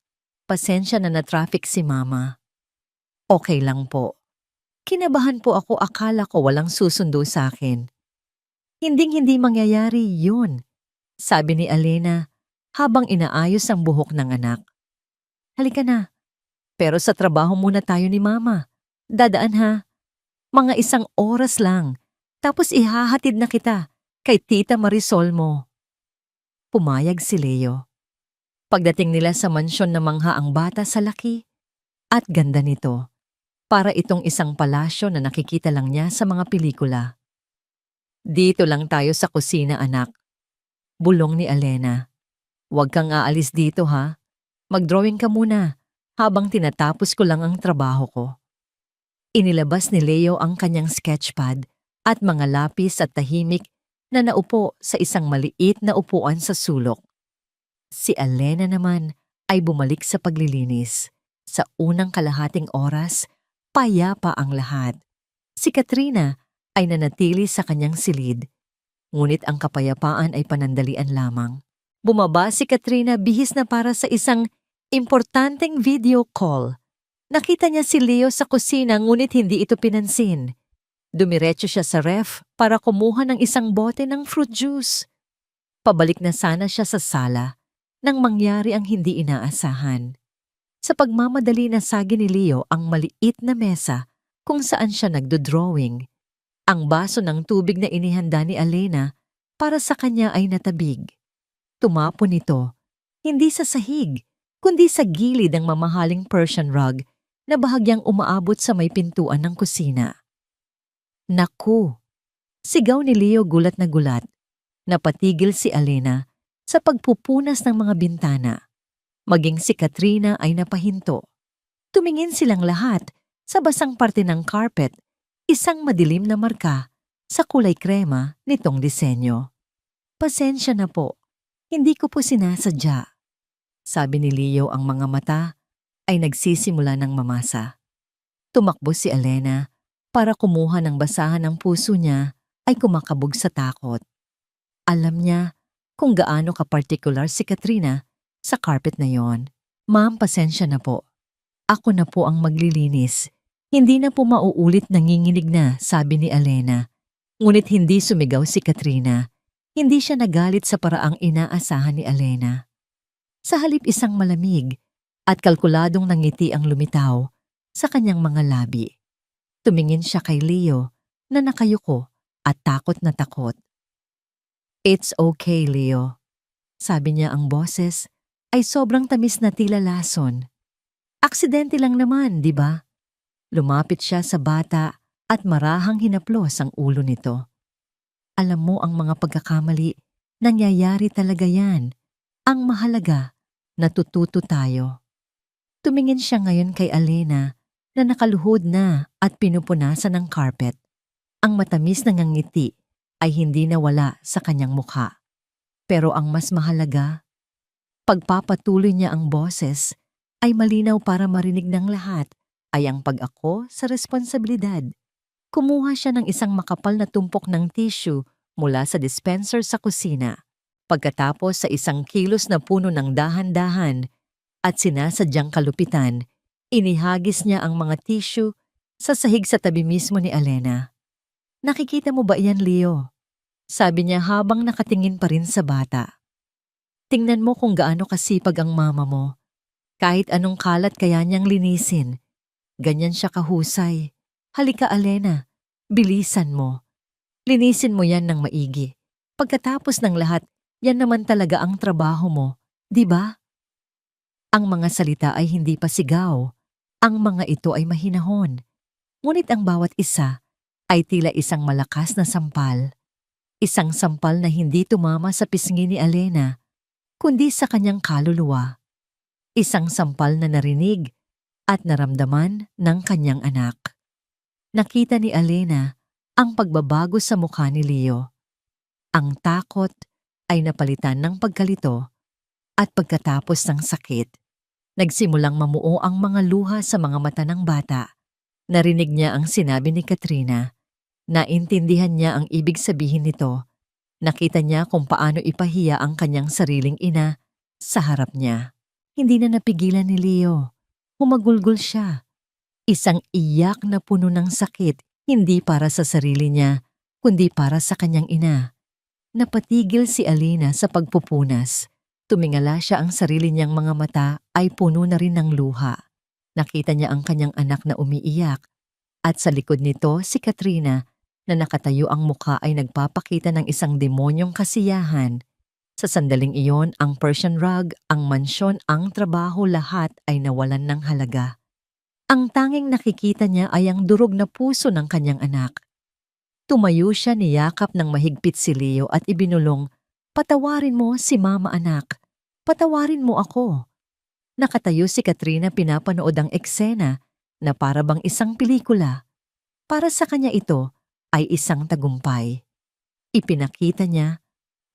Pasensya na na-traffic si mama." "Okay lang po. Kinabahan po ako, akala ko walang susundo sa akin." "Hinding-hindi mangyayari yun," sabi ni Alena habang inaayos ang buhok ng anak. "Halika na. Pero sa trabaho muna tayo ni mama. Dadaan ha. Mga 1 oras lang. Tapos ihahatid na kita kay Tita Marisol mo." Pumayag si Leo. Pagdating nila sa mansyon, na mangha ang bata sa laki at ganda nito. Para itong isang palasyo na nakikita lang niya sa mga pelikula. "Dito lang tayo sa kusina, anak," bulong ni Alena. "Huwag kang aalis dito ha. Mag-drawing ka muna habang tinatapos ko lang ang trabaho ko." Inilabas ni Leo ang kanyang sketchpad at mga lapis at tahimik na naupo sa isang maliit na upuan sa sulok. Si Alena naman ay bumalik sa paglilinis. Sa unang kalahating oras, payapa ang lahat. Si Katrina ay nanatili sa kanyang silid. Ngunit ang kapayapaan ay panandalian lamang. Bumaba si Katrina bihis na para sa isang importanteng video call. Nakita niya si Leo sa kusina, ngunit hindi ito pinansin. Dumiretso siya sa ref para kumuha ng isang bote ng fruit juice. Pabalik na sana siya sa sala nang mangyari ang hindi inaasahan. Sa pagmamadali, nasagi ni Leo ang maliit na mesa kung saan siya nagdo-drawing. Ang baso ng tubig na inihanda ni Alena para sa kanya ay natabig. Tumapon ito, hindi sa sahig, kundi sa gilid ng mamahaling Persian rug na bahagyang umaabot sa may pintuan ng kusina. "Naku!" Sigaw ni Leo, gulat na gulat. Napatigil si Alena sa pagpupunas ng mga bintana. Maging si Katrina ay napahinto. Tumingin silang lahat sa basang parte ng carpet, isang madilim na marka sa kulay krema nitong disenyo. "Pasensya na po, hindi ko po sinasadya." Sabi ni Leo, ang mga mata ay nagsisimula ng mamasa. Tumakbo si Alena para kumuha ng basahan, ng puso niya ay kumakabog sa takot. Alam niya kung gaano ka-partikular si Katrina sa carpet na yon. "Ma'am, pasensya na po. Ako na po ang maglilinis. Hindi na po mauulit." Nanginginig na, sabi ni Alena. Ngunit hindi sumigaw si Katrina. Hindi siya nagalit sa paraang inaasahan ni Alena. Sa halip, isang malamig at kalkuladong ngiti ang lumitaw sa kanyang mga labi. Tumingin siya kay Leo na nakayuko at takot na takot. "It's okay, Leo," sabi niya, ang boses ay sobrang tamis na tila lason. Aksidente lang naman, di ba? Lumapit siya sa bata at marahang hinaplos ang ulo nito. Alam mo ang mga pagkakamali, nangyayari talaga yan. Ang mahalaga, natututo tayo. Tumingin siya ngayon kay Alena na nakaluhod na at pinupunasan ng carpet. Ang matamis na ngiti ay hindi nawala sa kanyang mukha. Pero ang mas mahalaga, pagpapatuloy niya ang boses ay malinaw para marinig ng lahat ay ang pag-ako sa responsibilidad. Kumuha siya ng isang makapal na tumpok ng tissue mula sa dispenser sa kusina. Pagkatapos sa 1 kilos na puno ng dahan-dahan at sinasadyang kalupitan, inihagis niya ang mga tissue sa sahig sa tabi mismo ni Alena. Nakikita mo ba iyan, Leo? Sabi niya habang nakatingin pa rin sa bata. Tingnan mo kung gaano kasipag ang mama mo. Kahit anong kalat kaya niyang linisin. Ganyan siya kahusay. Halika, Alena. Bilisan mo. Linisin mo yan ng maigi. Pagkatapos ng lahat, yan naman talaga ang trabaho mo. Di ba? Ang mga salita ay hindi pa sigaw. Ang mga ito ay mahinahon. Ngunit ang bawat isa ay tila isang malakas na sampal. Isang sampal na hindi tumama sa pisngi ni Alena, kundi sa kanyang kaluluwa. Isang sampal na narinig at naramdaman ng kanyang anak. Nakita ni Alena ang pagbabago sa mukha ni Leo. Ang takot ay napalitan ng pagkalito at pagkatapos ng sakit, nagsimulang mamuo ang mga luha sa mga mata ng bata. Narinig niya ang sinabi ni Katrina. Naintindihan niya ang ibig sabihin nito. Nakita niya kung paano ipahiya ang kanyang sariling ina sa harap niya. Hindi na napigilan ni Leo. Humagulgol siya. Isang iyak na puno ng sakit, hindi para sa sarili niya, kundi para sa kanyang ina. Napatigil si Alena sa pagpupunas. Tumingala siya, ang sarili niyang mga mata ay puno na rin ng luha. Nakita niya ang kanyang anak na umiiyak. At sa likod nito si Katrina na nakatayo, ang mukha ay nagpapakita ng isang demonyong kasiyahan. Sa sandaling iyon, ang Persian rug, ang mansyon, ang trabaho, lahat ay nawalan ng halaga. Ang tanging nakikita niya ay ang durog na puso ng kanyang anak. Tumayo siya, niyakap ng mahigpit si Leo at ibinulong, "Patawarin mo si mama, anak. Patawarin mo ako." Nakatayo si Katrina, pinapanood ang eksena na para bang isang pelikula. Para sa kanya ito ay isang tagumpay. Ipinakita niya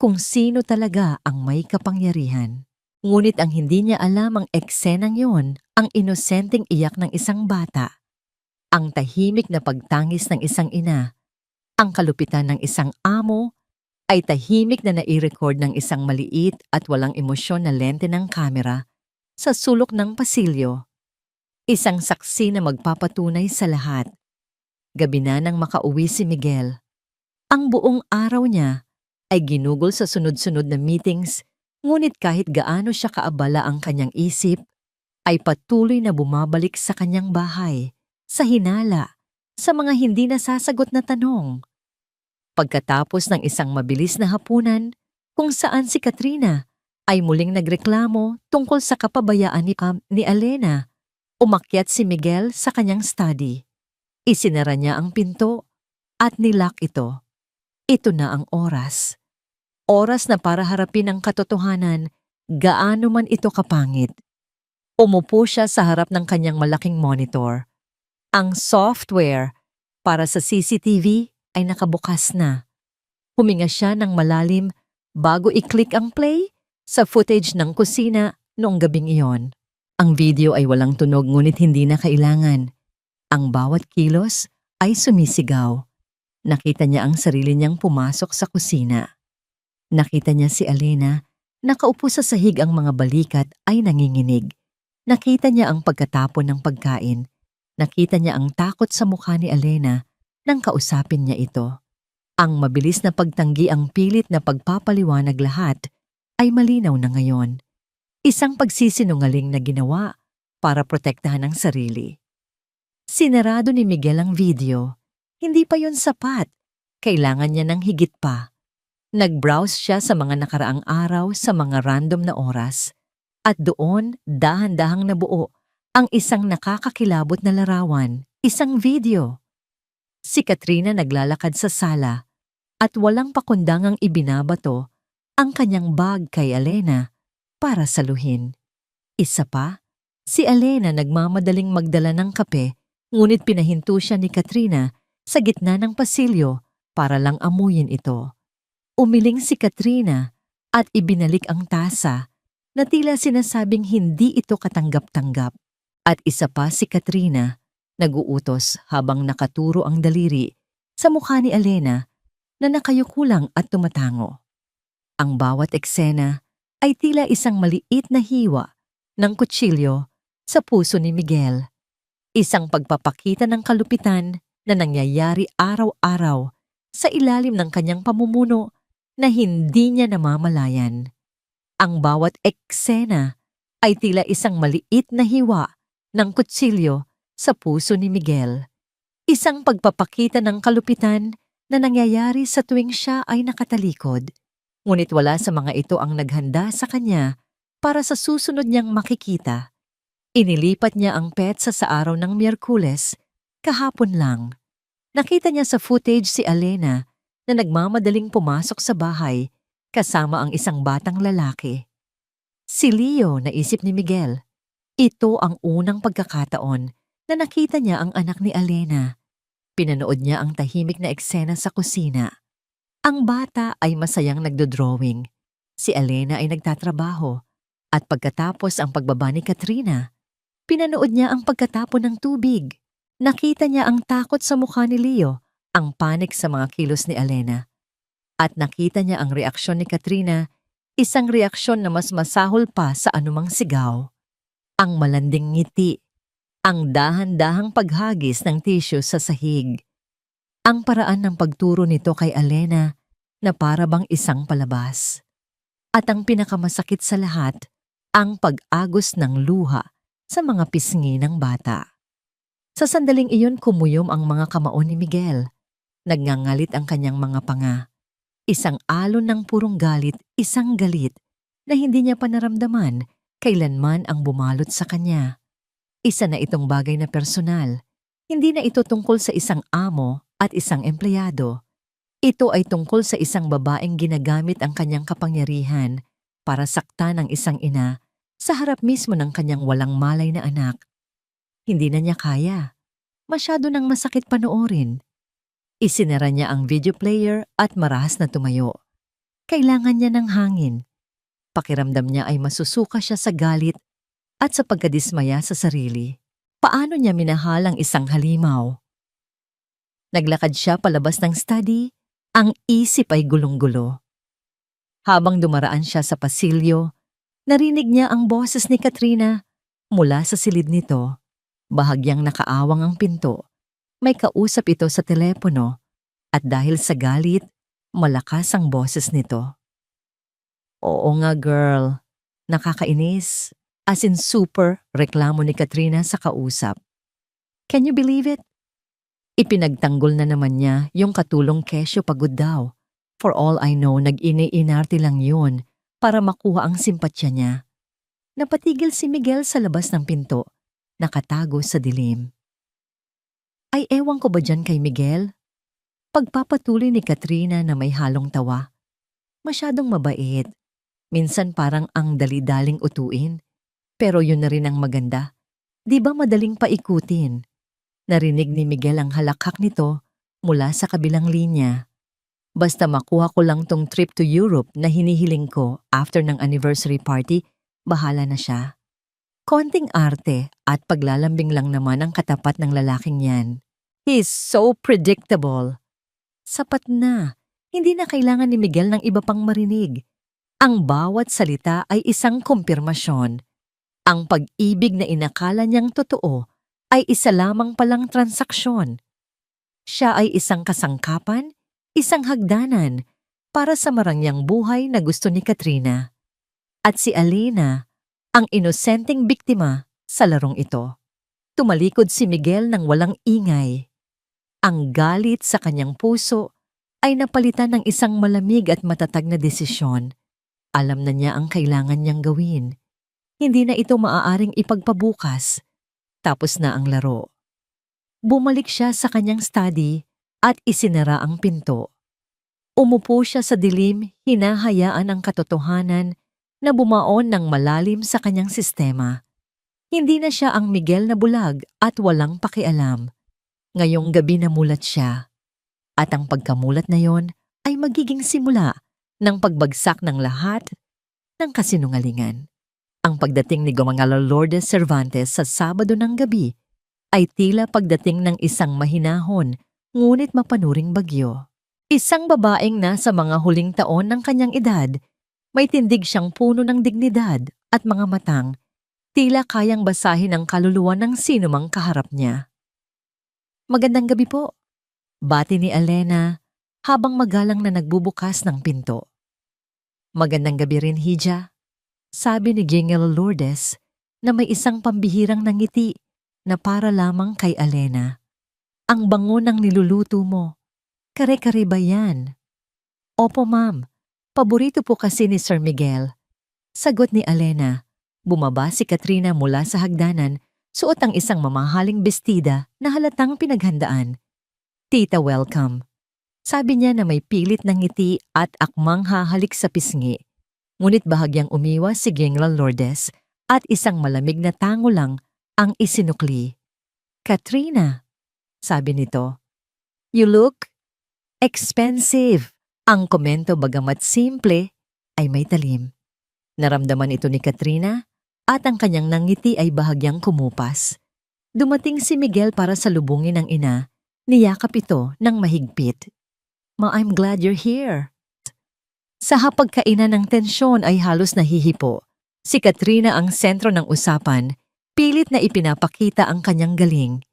kung sino talaga ang may kapangyarihan. Ngunit ang hindi niya alam, ang eksenang yon, ang inosenteng iyak ng isang bata, ang tahimik na pagtangis ng isang ina, ang kalupitan ng isang amo, ay tahimik na nai-record ng isang maliit at walang emosyon na lente ng kamera sa sulok ng pasilyo. Isang saksi na magpapatunay sa lahat. Gabi na nang makauwi si Miguel. Ang buong araw niya ay ginugol sa sunod-sunod na meetings, ngunit kahit gaano siya kaabala ang kanyang isip, ay patuloy na bumabalik sa kanyang bahay, sa hinala, sa mga hindi nasasagot na tanong. Pagkatapos ng isang mabilis na hapunan, kung saan si Katrina ay muling nagreklamo tungkol sa kapabayaan ni Alena, umakyat si Miguel sa kanyang study. Isinara niya ang pinto at nilock ito. Ito na ang oras. Oras na para harapin ang katotohanan, gaano man ito kapangit. Umupo siya sa harap ng kanyang malaking monitor. Ang software para sa CCTV ay nakabukas na. Huminga siya ng malalim bago i-click ang play sa footage ng kusina noong gabing iyon. Ang video ay walang tunog, ngunit hindi na kailangan. Ang bawat kilos ay sumisigaw. Nakita niya ang sarili niyang pumasok sa kusina. Nakita niya si Alena, nakaupo sa sahig, ang mga balikat ay nanginginig. Nakita niya ang pagkatapon ng pagkain. Nakita niya ang takot sa mukha ni Alena nang kausapin niya ito. Ang mabilis na pagtanggi, ang pilit na pagpapaliwanag, lahat ay malinaw na ngayon. Isang pagsisinungaling na ginawa para protektahan ang sarili. Sinarado ni Miguel ang video. Hindi pa yon sapat. Kailangan niya ng higit pa. Nag-browse siya sa mga nakaraang araw, sa mga random na oras. At doon, dahan-dahang nabuo ang isang nakakakilabot na larawan, isang video. Si Katrina naglalakad sa sala at walang pakundangang ibinabato ang kanyang bag kay Alena para saluhin. Isa pa, si Alena nagmamadaling magdala ng kape ngunit pinahinto siya ni Katrina sa gitna ng pasilyo para lang amuyin ito. Umiling si Katrina at ibinalik ang tasa na tila sinasabing hindi ito katanggap-tanggap. At isa pa si Katrina, naguutos habang nakaturo ang daliri sa mukha ni Alena na nakayukulang at tumatango. Ang bawat eksena ay tila isang maliit na hiwa ng kutsilyo sa puso ni Miguel. Isang pagpapakita ng kalupitan na nangyayari araw-araw sa ilalim ng kanyang pamumuno na hindi niya namamalayan. Ang bawat eksena ay tila isang maliit na hiwa ng kutsilyo sa puso ni Miguel. Isang pagpapakita ng kalupitan na nangyayari sa tuwing siya ay nakatalikod. Ngunit wala sa mga ito ang naghanda sa kanya para sa susunod niyang makikita. Inilipat niya ang petsa sa araw ng Miyerkules, kahapon lang. Nakita niya sa footage si Alena na nagmamadaling pumasok sa bahay kasama ang isang batang lalaki. Si Leo, naisip ni Miguel. Ito ang unang pagkakataon na nakita niya ang anak ni Alena. Pinanood niya ang tahimik na eksena sa kusina. Ang bata ay masayang nagdodrawing. Si Alena ay nagtatrabaho. At pagkatapos ang pagbaba ni Katrina, pinanood niya ang pagkatapon ng tubig. Nakita niya ang takot sa mukha ni Leo, ang panik sa mga kilos ni Alena. At nakita niya ang reaksyon ni Katrina, isang reaksyon na mas masahol pa sa anumang sigaw. Ang malanding ngiti, ang dahan-dahang paghagis ng tissue sa sahig. Ang paraan ng pagturo nito kay Alena na para bang isang palabas. At ang pinakamasakit sa lahat, ang pag-agos ng luha sa mga pisngi ng bata. Sa sandaling iyon kumuyom ang mga kamao ni Miguel. Nagngangalit ang kanyang mga panga. Isang alon ng purong galit, isang galit na hindi niya pa naramdaman kailanman ang bumalot sa kanya. Isa na itong bagay na personal. Hindi na ito tungkol sa isang amo at isang empleyado. Ito ay tungkol sa isang babaeng ginagamit ang kanyang kapangyarihan para saktan ang isang ina sa harap mismo ng kanyang walang malay na anak. Hindi na niya kaya. Masyado nang masakit panoorin. Isinara niya ang video player at marahas na tumayo. Kailangan niya ng hangin. Pakiramdam niya ay masusuka siya sa galit at sa pagkadismaya sa sarili. Paano niya minahal ang isang halimaw? Naglakad siya palabas ng study, ang isip ay gulong-gulo. Habang dumaraan siya sa pasilyo, narinig niya ang boses ni Katrina mula sa silid nito. Bahagyang nakaawang ang pinto. May kausap ito sa telepono at dahil sa galit, malakas ang boses nito. Oo nga girl, nakakainis. As in super, reklamo ni Katrina sa kausap. Can you believe it? Ipinagtanggol na naman niya yung katulong kesyo pagod daw. For all I know, nag-ini-inarte lang yun para makuha ang simpatsya niya. Napatigil si Miguel sa labas ng pinto, nakatago sa dilim. Ay ewan ko ba dyan kay Miguel? Pagpapatuloy ni Katrina na may halong tawa. Masyadong mabait. Minsan parang ang dali-daling utuin. Pero yun na rin ang maganda. Di ba madaling paikutin? Narinig ni Miguel ang halakhak nito mula sa kabilang linya. Basta makuha ko lang tong trip to Europe na hinihiling ko after ng anniversary party, bahala na siya. Konting arte at paglalambing lang naman ang katapat ng lalaking yan. He is so predictable. Sapat na. Hindi na kailangan ni Miguel ng iba pang marinig. Ang bawat salita ay isang kumpirmasyon. Ang pag-ibig na inakala niyang totoo ay isa lamang palang transaksyon. Siya ay isang kasangkapan, isang hagdanan para sa marangyang buhay na gusto ni Katrina. At si Alena, ang inosenteng biktima sa larong ito. Tumalikod si Miguel ng walang ingay. Ang galit sa kanyang puso ay napalitan ng isang malamig at matatag na desisyon. Alam na niya ang kailangan niyang gawin. Hindi na ito maaaring ipagpabukas. Tapos na ang laro. Bumalik siya sa kanyang study at isinara ang pinto. Umupo siya sa dilim, hinahayaan ang katotohanan na bumaon ng malalim sa kanyang sistema. Hindi na siya ang Miguel na bulag at walang pakialam. Ngayong gabi namulat siya. At ang pagkamulat na yon ay magiging simula ng pagbagsak ng lahat ng kasinungalingan. Ang pagdating ni Gomangalo Lourdes Cervantes sa Sabado ng gabi ay tila pagdating ng isang mahinahon ngunit mapanuring bagyo. Isang babaeng nasa mga huling taon ng kanyang edad, may tindig siyang puno ng dignidad at mga matang, tila kayang basahin ang kaluluwa ng sinumang kaharap niya. Magandang gabi po, bati ni Elena habang magalang na nagbubukas ng pinto. Magandang gabi rin, Hija, sabi ni Gingel Lourdes na may isang pambihirang nangiti na para lamang kay Elena. Ang bango ng niluluto mo. Kare-kare ba yan? Opo, ma'am. Paborito po kasi ni Sir Miguel. Sagot ni Elena. Bumaba si Katrina mula sa hagdanan, suot ang isang mamahaling bestida na halatang pinaghandaan. Tita, welcome. Sabi niya na may pilit ng ngiti at akmang hahalik sa pisngi. Ngunit bahagyang umiwas si Gingel Lourdes at isang malamig na tango lang ang isinukli. Katrina, sabi nito. You look expensive. Ang komento bagamat simple ay may talim. Naramdaman ito ni Katrina at ang kanyang nangiti ay bahagyang kumupas. Dumating si Miguel para salubungin ang ina, niyakap ito ng mahigpit. Ma, I'm glad you're here. Sa hapagkainan ng tensyon ay halos nahihipo. Si Katrina ang sentro ng usapan, pilit na ipinapakita ang kanyang galing.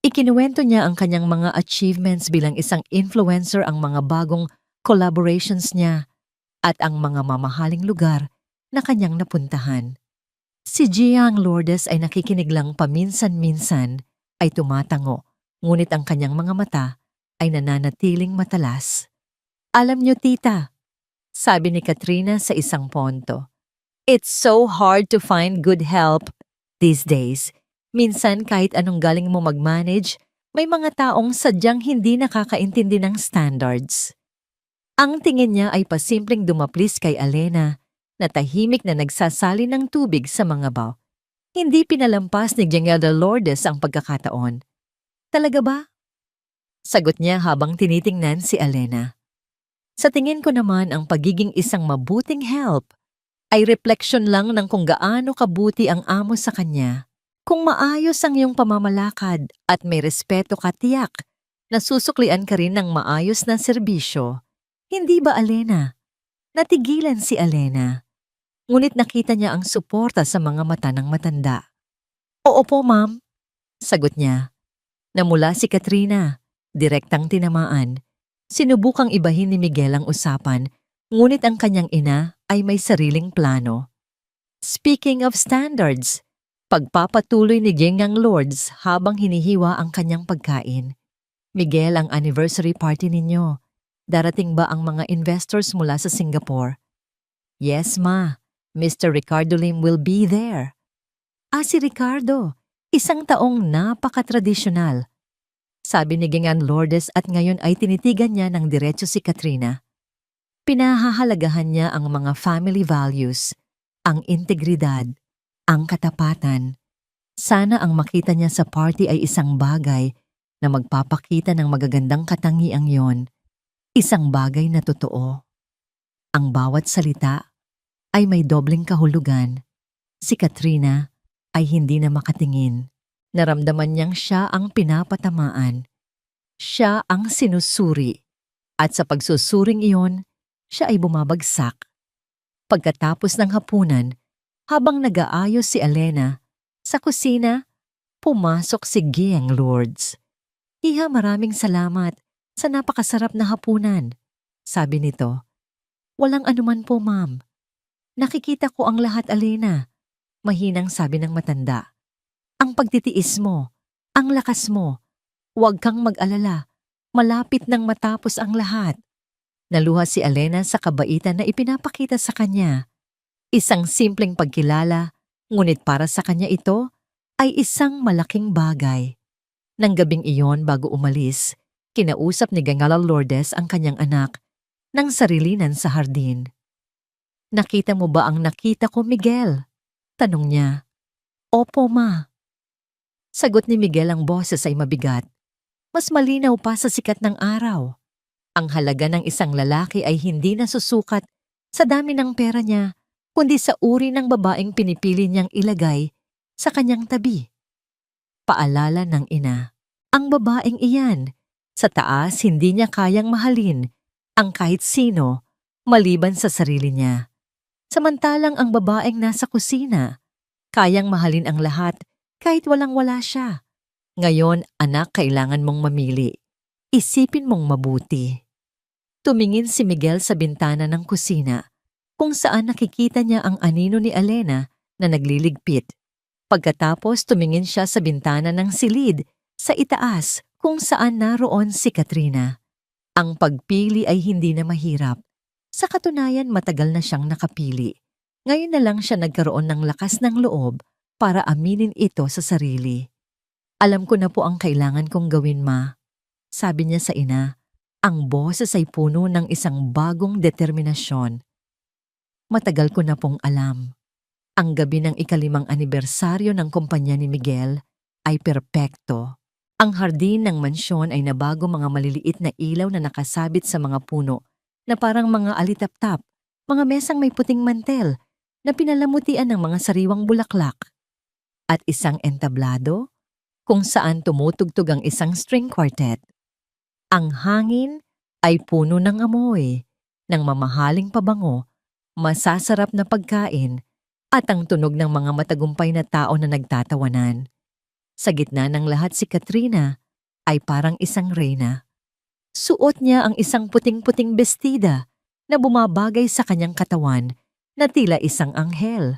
Ikinuwento niya ang kanyang mga achievements bilang isang influencer, ang mga bagong collaborations niya, at ang mga mamahaling lugar na kanyang napuntahan. Si Giang Lourdes ay nakikinig lang paminsan-minsan, ay tumatango, ngunit ang kanyang mga mata ay nananatiling matalas. Alam niyo, tita, sabi ni Katrina sa isang ponto, it's so hard to find good help these days. Minsan kahit anong galing mo mag-manage, may mga taong sadyang hindi nakakaintindi ng standards. Ang tingin niya ay pasimpleng dumaplis kay Elena na tahimik na nagsasali ng tubig sa mga baw. Hindi pinalampas ni Gingel Lourdes ang pagkakataon. Talaga ba? Sagot niya habang tinitingnan si Elena. Sa tingin ko naman ang pagiging isang mabuting help ay refleksyon lang ng kung gaano kabuti ang amo sa kanya. Kung maayos ang iyong pamamalakad at may respeto ka, tiyak, nasusuklian ka rin ng maayos na serbisyo. Hindi ba, Elena? Natigilan si Elena. Ngunit nakita niya ang suporta sa mga mata ng matanda. Oo po, ma'am, sagot niya. Namula si Katrina, direktang tinamaan. Sinubukang ibahin ni Miguel ang usapan, ngunit ang kanyang ina ay may sariling plano. Speaking of standards, pagpapatuloy ni Gingel Lourdes habang hinihiwa ang kanyang pagkain. Miguel, ang anniversary party ninyo. Darating ba ang mga investors mula sa Singapore? Yes, ma. Mr. Ricardo Lim will be there. Si Ricardo, isang taong napaka-tradisyonal. Sabi ni Gingel Lourdes at ngayon ay tinitigan niya ng diretso si Katrina. Pinahahalagahan niya ang mga family values, ang integridad, ang katapatan. Sana ang makita niya sa party ay isang bagay na magpapakita ng magagandang katangiang yon. Isang bagay na totoo. Ang bawat salita ay may dobleng kahulugan. Si Katrina ay hindi na makatingin. Naramdaman niyang siya ang pinapatamaan. Siya ang sinusuri. At sa pagsusuring iyon, siya ay bumabagsak. Pagkatapos ng hapunan, habang nag-aayos si Elena, sa kusina, pumasok si Gingel Lourdes. Iha, maraming salamat sa napakasarap na hapunan, sabi nito. Walang anuman po, ma'am. Nakikita ko ang lahat, Elena, mahinang sabi ng matanda. Ang pagtitiis mo, ang lakas mo, huwag kang mag-alala, malapit nang matapos ang lahat. Naluha si Elena sa kabaitan na ipinapakita sa kanya. Isang simpleng pagkilala Ngunit para sa kanya ito ay isang malaking bagay. Nang gabing iyon bago umalis, kinausap ni Gangala Lourdes ang kanyang anak nang sarilinan sa hardin. "Nakita mo ba ang nakita ko, Miguel?" Tanong niya. "Opo, ma." Sagot ni Miguel, ang boses ay mabigat. Mas malinaw pa sa sikat ng araw. Ang halaga ng isang lalaki ay hindi nasusukat sa dami ng pera niya, kundi sa uri ng babaeng pinipili niyang ilagay sa kanyang tabi. Paalala ng ina, ang babaeng iyan, sa taas hindi niya kayang mahalin ang kahit sino maliban sa sarili niya. Samantalang ang babaeng nasa kusina, kayang mahalin ang lahat kahit walang-wala siya. Ngayon, anak, kailangan mong mamili. Isipin mong mabuti. Tumingin si Miguel sa bintana ng kusina, kung saan nakikita niya ang anino ni Alena na nagliligpit. Pagkatapos tumingin siya sa bintana ng silid sa itaas, kung saan naroon si Katrina. Ang pagpili ay hindi na mahirap. Sa katunayan, matagal na siyang nakapili. Ngayon na lang siya nagkaroon ng lakas ng loob para aminin ito sa sarili. "Alam ko na po ang kailangan kong gawin, ma," sabi niya sa ina. Ang boses ay puno ng isang bagong determinasyon. "Matagal ko na pong alam. Ang gabi ng ika-5 anibersaryo ng kumpanya ni Miguel ay perpekto. Ang hardin ng mansyon ay nabago, mga maliliit na ilaw na nakasabit sa mga puno na parang mga alitaptap, mga mesang may puting mantel na pinalamutian ng mga sariwang bulaklak, at isang entablado kung saan tumutugtog ang isang string quartet. Ang hangin ay puno ng amoy, ng mamahaling pabango, masasarap na pagkain, at ang tunog ng mga matagumpay na tao na nagtatawanan. Sa gitna ng lahat, si Katrina ay parang isang reyna. Suot niya ang isang puting-puting bestida na bumabagay sa kanyang katawan na tila isang anghel.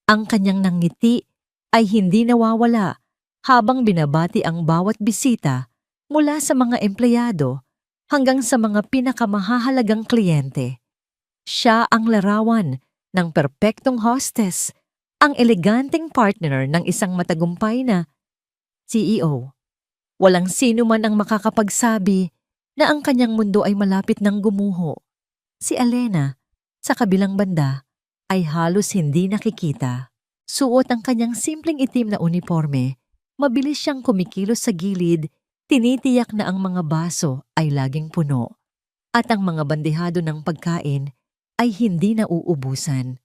Ang kanyang nangiti ay hindi nawawala habang binabati ang bawat bisita, mula sa mga empleyado hanggang sa mga pinakamahahalagang kliyente. Siya ang larawan ng perpektong hostess, ang eleganteng partner ng isang matagumpay na CEO. Walang sino man ang makakapagsabi na ang kanyang mundo ay malapit ng gumuho. Si Alena, sa kabilang banda, ay halos hindi nakikita. Suot ang kanyang simpleng itim na uniforme, mabilis siyang kumikilos sa gilid, tinitiyak na ang mga baso ay laging puno at ang mga bandehado ng pagkain ay hindi nauubusan.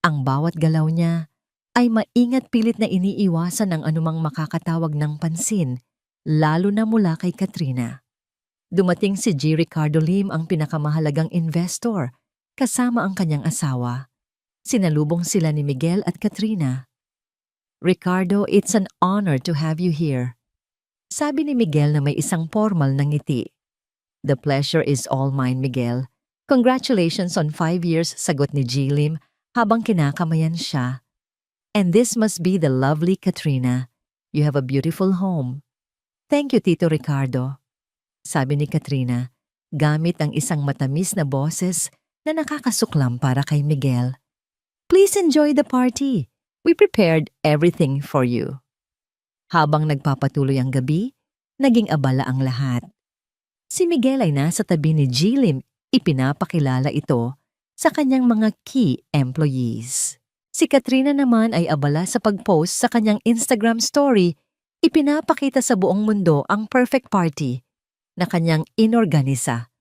Ang bawat galaw niya ay maingat, pilit na iniiwasan ang anumang makakatawag ng pansin, lalo na mula kay Katrina. Dumating si G. Ricardo Lim, ang pinakamahalagang investor, kasama ang kanyang asawa. Sinalubong sila ni Miguel at Katrina. "Ricardo, it's an honor to have you here," sabi ni Miguel na may isang formal na ngiti. "The pleasure is all mine, Miguel. Congratulations on 5 years," sagot ni G. Lim habang kinakamayan siya. "And this must be the lovely Katrina. You have a beautiful home." "Thank you, Tito Ricardo," sabi ni Katrina, gamit ang isang matamis na boses na nakakasuklam para kay Miguel. "Please enjoy the party. We prepared everything for you." Habang nagpapatuloy ang gabi, naging abala ang lahat. Si Miguel ay nasa tabi ni G. Lim, ipinapakilala ito sa kanyang mga key employees. Si Katrina naman ay abala sa pag-post sa kanyang Instagram story, ipinapakita sa buong mundo ang perfect party na kanyang inorganisa.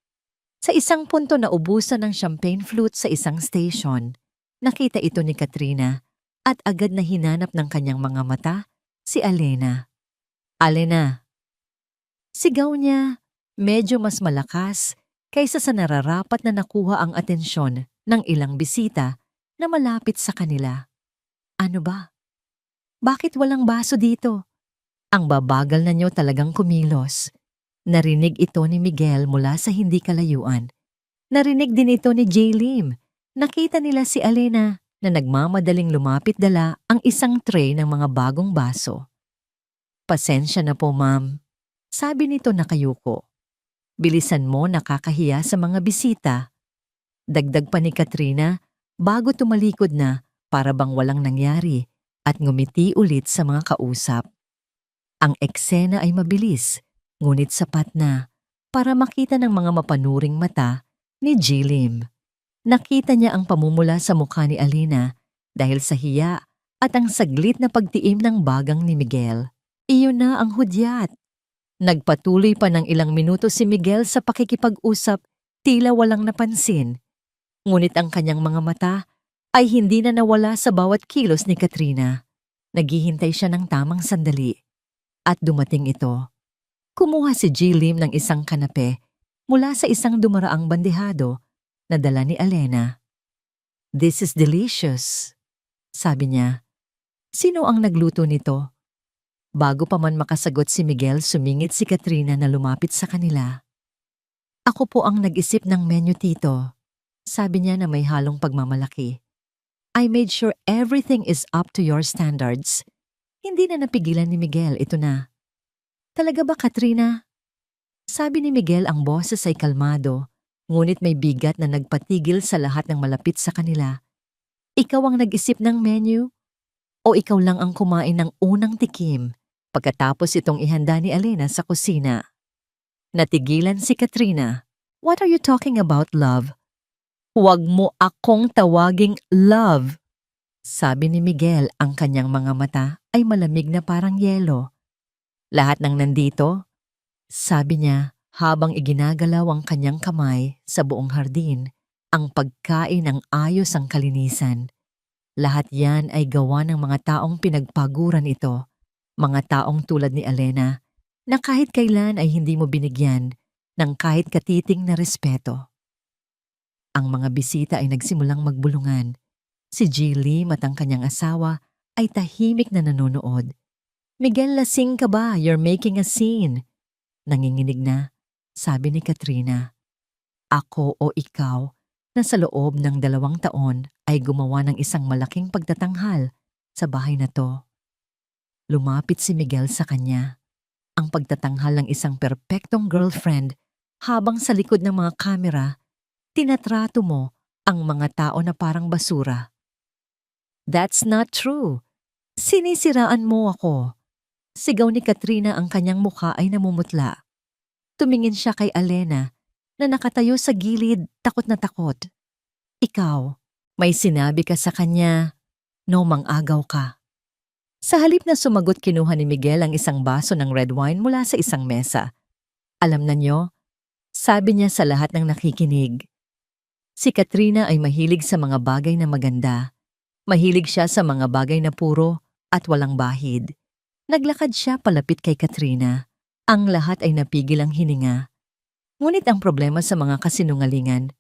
Sa isang punto na ubusan ng champagne flute sa isang station, nakita ito ni Katrina at agad na hinanap ng kanyang mga mata si Alena. "Alena," sigaw niya, medyo mas malakas kaysa sa nararapat na nakuha ang atensyon ng ilang bisita na malapit sa kanila. "Ano ba? Bakit walang baso dito?" Ang babagal na niyo talagang kumilos. Narinig ito ni Miguel mula sa hindi kalayuan. Narinig din ito ni J. Lim. Nakita nila si Alena na nagmamadaling lumapit, dala ang isang tray ng mga bagong baso. "Pasensya na po, ma'am," sabi nito nakayuko. "Bilisan mo, nakakahiya sa mga bisita." Dagdag pa ni Katrina bago tumalikod na para bang walang nangyari at ngumiti ulit sa mga kausap. Ang eksena ay mabilis, ngunit sapat na para makita ng mga mapanuring mata ni G. Lim. Nakita niya ang pamumula sa mukha ni Alina dahil sa hiya at ang saglit na pagtiim ng bagang ni Miguel. Iyon na ang hudyat. Nagpatuloy pa ng ilang minuto si Miguel sa pakikipag-usap, tila walang napansin. Ngunit ang kanyang mga mata ay hindi na nawala sa bawat kilos ni Katrina. Naghihintay siya ng tamang sandali. At dumating ito. Kumuha si G. Lim ng isang kanape mula sa isang dumaraang bandehado na dala ni Alena. "This is delicious," sabi niya. "Sino ang nagluto nito?" Bago pa man makasagot si Miguel, sumingit si Katrina na lumapit sa kanila. "Ako po ang nag-isip ng menu, tito," sabi niya na may halong pagmamalaki. "I made sure everything is up to your standards." Hindi na napigilan ni Miguel, ito na. "Talaga ba, Katrina?" Sabi ni Miguel, ang boses ay kalmado, ngunit may bigat na nagpatigil sa lahat ng malapit sa kanila. "Ikaw ang nag-isip ng menu? O ikaw lang ang kumain ng unang tikim pagkatapos itong ihanda ni Alena sa kusina?" Natigilan si Katrina. "What are you talking about, love?" "Huwag mo akong tawaging love," sabi ni Miguel, ang kanyang mga mata ay malamig na parang yelo. "Lahat ng nandito," sabi niya habang iginagalaw ang kanyang kamay sa buong hardin, "ang pagkain ng ayos ang kalinisan. Lahat yan ay gawa ng mga taong pinagpaguran ito, mga taong tulad ni Alena na kahit kailan ay hindi mo binigyan ng kahit katiting na respeto." Ang mga bisita ay nagsimulang magbulungan. Si G. Lim at ang kanyang asawa ay tahimik na nanonood. "Miguel, lasing ka ba? You're making a scene." Nanginginig na, sabi ni Katrina. "Ako o ikaw na sa loob ng 2 taon ay gumawa ng isang malaking pagtatanghal sa bahay na to." Lumapit si Miguel sa kanya. Ang pagtatanghal ng isang perpektong girlfriend habang sa likod ng mga kamera, tinatrato mo ang mga tao na parang basura. "That's not true. Sinisiraan mo ako." Sigaw ni Katrina, ang kanyang mukha ay namumutla. Tumingin siya kay Alena na nakatayo sa gilid, takot na takot. "Ikaw, may sinabi ka sa kanya, no, mang-agaw ka." Sa halip na sumagot, kinuha ni Miguel ang isang baso ng red wine mula sa isang mesa. "Alam na niyo," sabi niya sa lahat ng nakikinig. Si Katrina ay mahilig sa mga bagay na maganda. Mahilig siya sa mga bagay na puro at walang bahid. Naglakad siya palapit kay Katrina. Ang lahat ay napigil ang hininga. Ngunit ang problema sa mga kasinungalingan,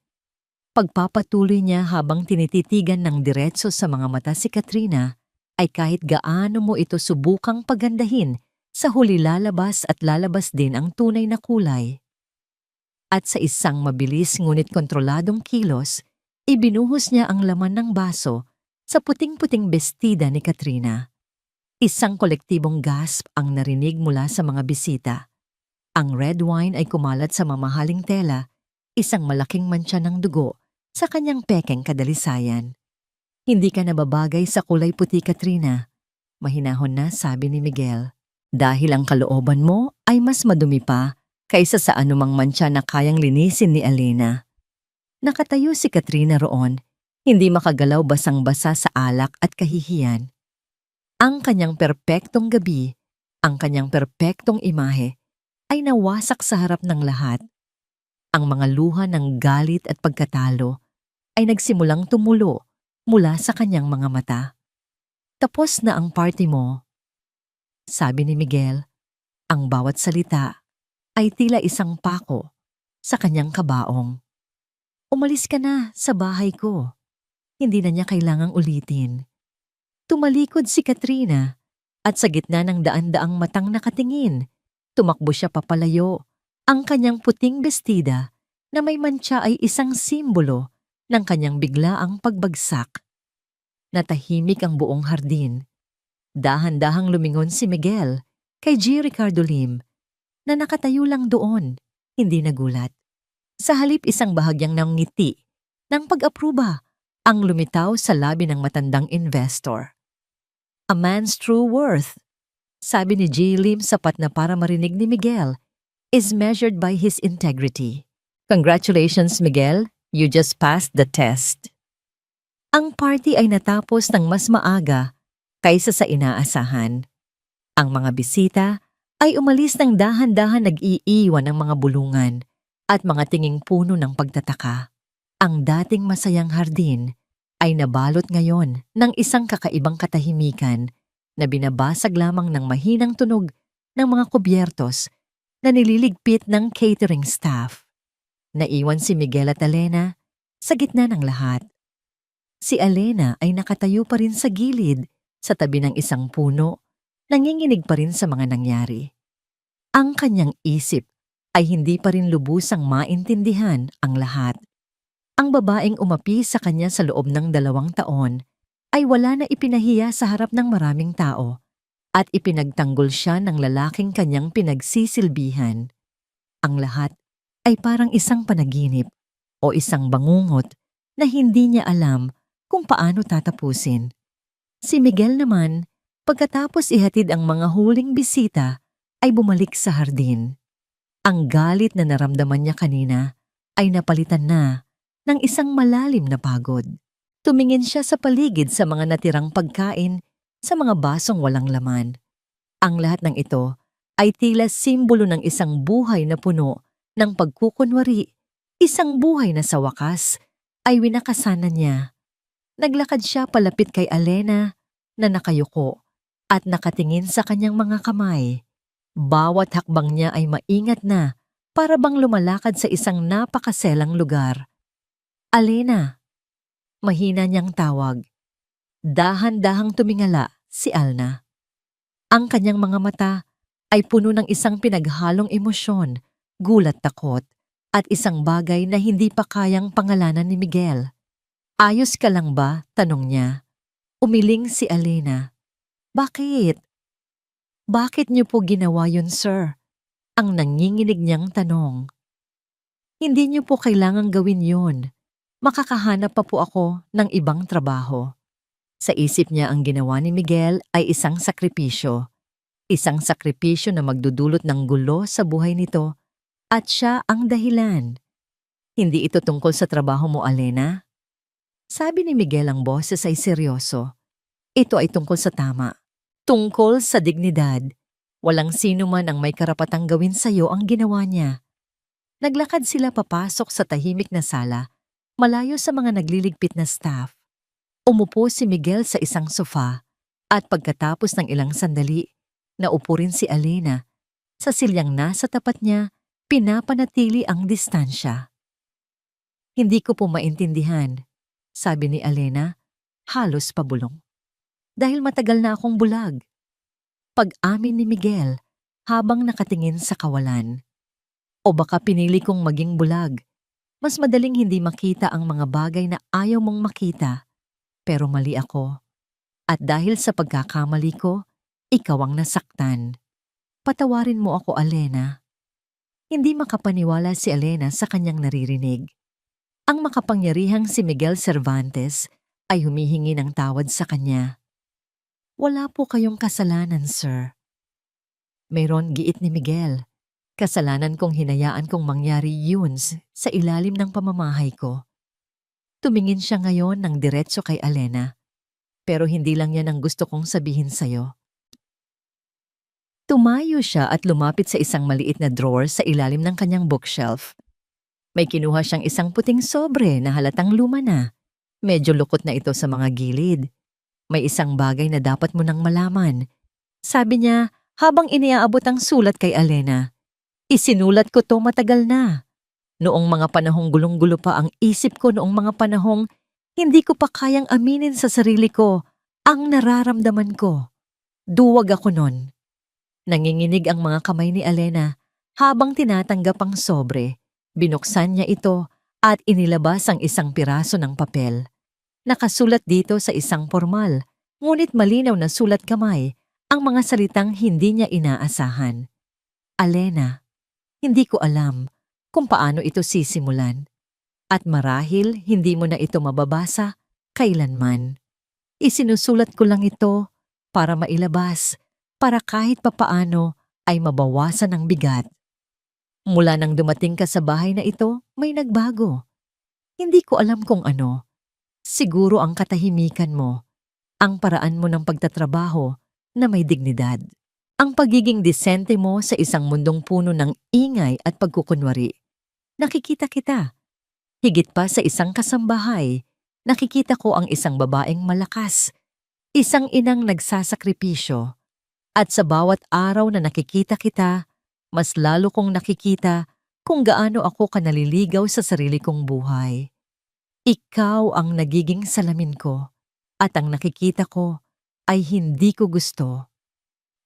pagpapatuloy niya habang tinititigan ng diretso sa mga mata si Katrina, ay kahit gaano mo ito subukang pagandahin, sa huli lalabas at lalabas din ang tunay na kulay. At sa isang mabilis ngunit kontroladong kilos, ibinuhos niya ang laman ng baso sa puting-puting bestida ni Katrina. Isang kolektibong gasp ang narinig mula sa mga bisita. Ang red wine ay kumalat sa mamahaling tela, isang malaking mantsa ng dugo sa kanyang pekeng kadalisayan. "Hindi ka nababagay sa kulay puti, Katrina," mahinahon na sabi ni Miguel. "Dahil ang kalooban mo ay mas madumi pa kaysa sa anumang mantsa na kayang linisin ni Alena." Nakatayo si Katrina roon, hindi makagalaw, basang-basa sa alak at kahihiyan. Ang kanyang perpektong gabi, ang kanyang perpektong imahe, ay nawasak sa harap ng lahat. Ang mga luha ng galit at pagkatalo ay nagsimulang tumulo mula sa kanyang mga mata. "Tapos na ang party mo," sabi ni Miguel. Ang bawat salita ay tila isang pako sa kanyang kabaong. "Umalis ka na sa bahay ko." Hindi na niya kailangang ulitin. Tumalikod si Katrina at sa gitna ng daan-daang matang nakatingin, tumakbo siya papalayo. Ang kanyang puting bestida na may mantsa ay isang simbolo ng kanyang biglaang pagbagsak. Natahimik ang buong hardin. Dahan-dahang lumingon si Miguel kay G. Ricardo Lim na nakatayo lang doon, hindi nagulat. Sa halip, isang bahagyang ngiti ng pag-apruba ang lumitaw sa labi ng matandang investor. A man's true worth, sabi ni J. Lim sapat na para marinig ni Miguel, is measured by his integrity. Congratulations, Miguel. You just passed the test. Ang party ay natapos ng mas maaga kaysa sa inaasahan. Ang mga bisita ay umalis ng dahan-dahan nag-iiwan ng mga bulungan at mga tinging puno ng pagtataka. Ang dating masayang hardin ay nabalot ngayon ng isang kakaibang katahimikan na binabasag lamang ng mahinang tunog ng mga kubyertos na nililigpit ng catering staff. Naiwan si Miguel at Alena sa gitna ng lahat. Si Alena ay nakatayo pa rin sa gilid sa tabi ng isang puno, nanginginig pa rin sa mga nangyari. Ang kanyang isip ay hindi pa rin lubusang maintindihan ang lahat. Ang babaeng umapi sa kanya sa loob ng 2 taon ay wala na ipinahiya sa harap ng maraming tao at ipinagtanggol siya ng lalaking kanyang pinagsisilbihan. Ang lahat ay parang isang panaginip o isang bangungot na hindi niya alam kung paano tatapusin. Si Miguel naman, pagkatapos ihatid ang mga huling bisita, ay bumalik sa hardin. Ang galit na naramdaman niya kanina ay napalitan na ng isang malalim na pagod. Tumingin siya sa paligid sa mga natirang pagkain sa mga basong walang laman. Ang lahat ng ito ay tila simbolo ng isang buhay na puno ng pagkukunwari, isang buhay na sa wakas ay winakasanan niya. Naglakad siya palapit kay Alena na nakayuko at nakatingin sa kanyang mga kamay. Bawat hakbang niya ay maingat na para bang lumalakad sa isang napakaselang lugar. Alena, mahina niyang tawag. Dahan-dahang tumingala si Alna. Ang kanyang mga mata ay puno ng isang pinaghalong emosyon, gulat, takot, at isang bagay na hindi pa kayang pangalanan ni Miguel. Ayos ka lang ba? Tanong niya. Umiling si Alena. Bakit? Bakit niyo po ginawa yun, sir? Ang nanginginig niyang tanong. Hindi niyo po kailangang gawin yun. Makakahanap pa po ako ng ibang trabaho. Sa isip niya ang ginawa ni Miguel ay isang sakripisyo. Isang sakripisyo na magdudulot ng gulo sa buhay nito at siya ang dahilan. Hindi ito tungkol sa trabaho mo, Alena? Sabi ni Miguel, ang boses ay seryoso. Ito ay tungkol sa tama. Tungkol sa dignidad. Walang sino man ang may karapatang gawin sa iyo ang ginawa niya. Naglakad sila papasok sa tahimik na sala, malayo sa mga nagliligpit na staff. Umupo si Miguel sa isang sofa at pagkatapos ng ilang sandali, naupo rin si Alena. Sa silyang nasa tapat niya, pinapanatili ang distansya. Hindi ko po maintindihan, sabi ni Alena, halos pabulong. Dahil matagal na akong bulag. Pag-amin ni Miguel habang nakatingin sa kawalan. O baka pinili kong maging bulag. Mas madaling hindi makita ang mga bagay na ayaw mong makita. Pero mali ako. At dahil sa pagkakamali ko, ikaw ang nasaktan. Patawarin mo ako, Alena. Hindi makapaniwala si Alena sa kanyang naririnig. Ang makapangyarihang si Miguel Cervantes ay humihingi ng tawad sa kanya. Wala po kayong kasalanan, sir. Mayroon, giit ni Miguel. Kasalanan kong hinayaan kong mangyari yun sa ilalim ng pamamahay ko. Tumingin siya ngayon ng diretso kay Alena. Pero hindi lang yan ang gusto kong sabihin sa'yo. Tumayo siya at lumapit sa isang maliit na drawer sa ilalim ng kanyang bookshelf. May kinuha siyang isang puting sobre na halatang luma na. Medyo lukot na ito sa mga gilid. May isang bagay na dapat mo nang malaman. Sabi niya habang iniaabot ang sulat kay Alena. Isinulat ko to matagal na. Noong mga panahong gulong-gulo pa ang isip ko, noong mga panahong hindi ko pa kayang aminin sa sarili ko ang nararamdaman ko. Duwag ako nun. Nanginginig ang mga kamay ni Alena habang tinatanggap ang sobre. Binuksan niya ito at inilabas ang isang piraso ng papel. Nakasulat dito sa isang formal, ngunit malinaw na sulat kamay ang mga salitang hindi niya inaasahan. Alena, hindi ko alam kung paano ito sisimulan. At marahil hindi mo na ito mababasa kailanman. Isinusulat ko lang ito para mailabas, para kahit papaano ay mabawasan ang bigat. Mula nang dumating ka sa bahay na ito, may nagbago. Hindi ko alam kung ano. Siguro ang katahimikan mo, ang paraan mo ng pagtatrabaho na may dignidad. Ang pagiging disente mo sa isang mundong puno ng ingay at pagkukunwari. Nakikita kita. Higit pa sa isang kasambahay, nakikita ko ang isang babaeng malakas, isang inang nagsasakripisyo. At sa bawat araw na nakikita kita, mas lalo kong nakikita kung gaano ako kanaliligaw sa sarili kong buhay. Ikaw ang nagiging salamin ko, at ang nakikita ko ay hindi ko gusto.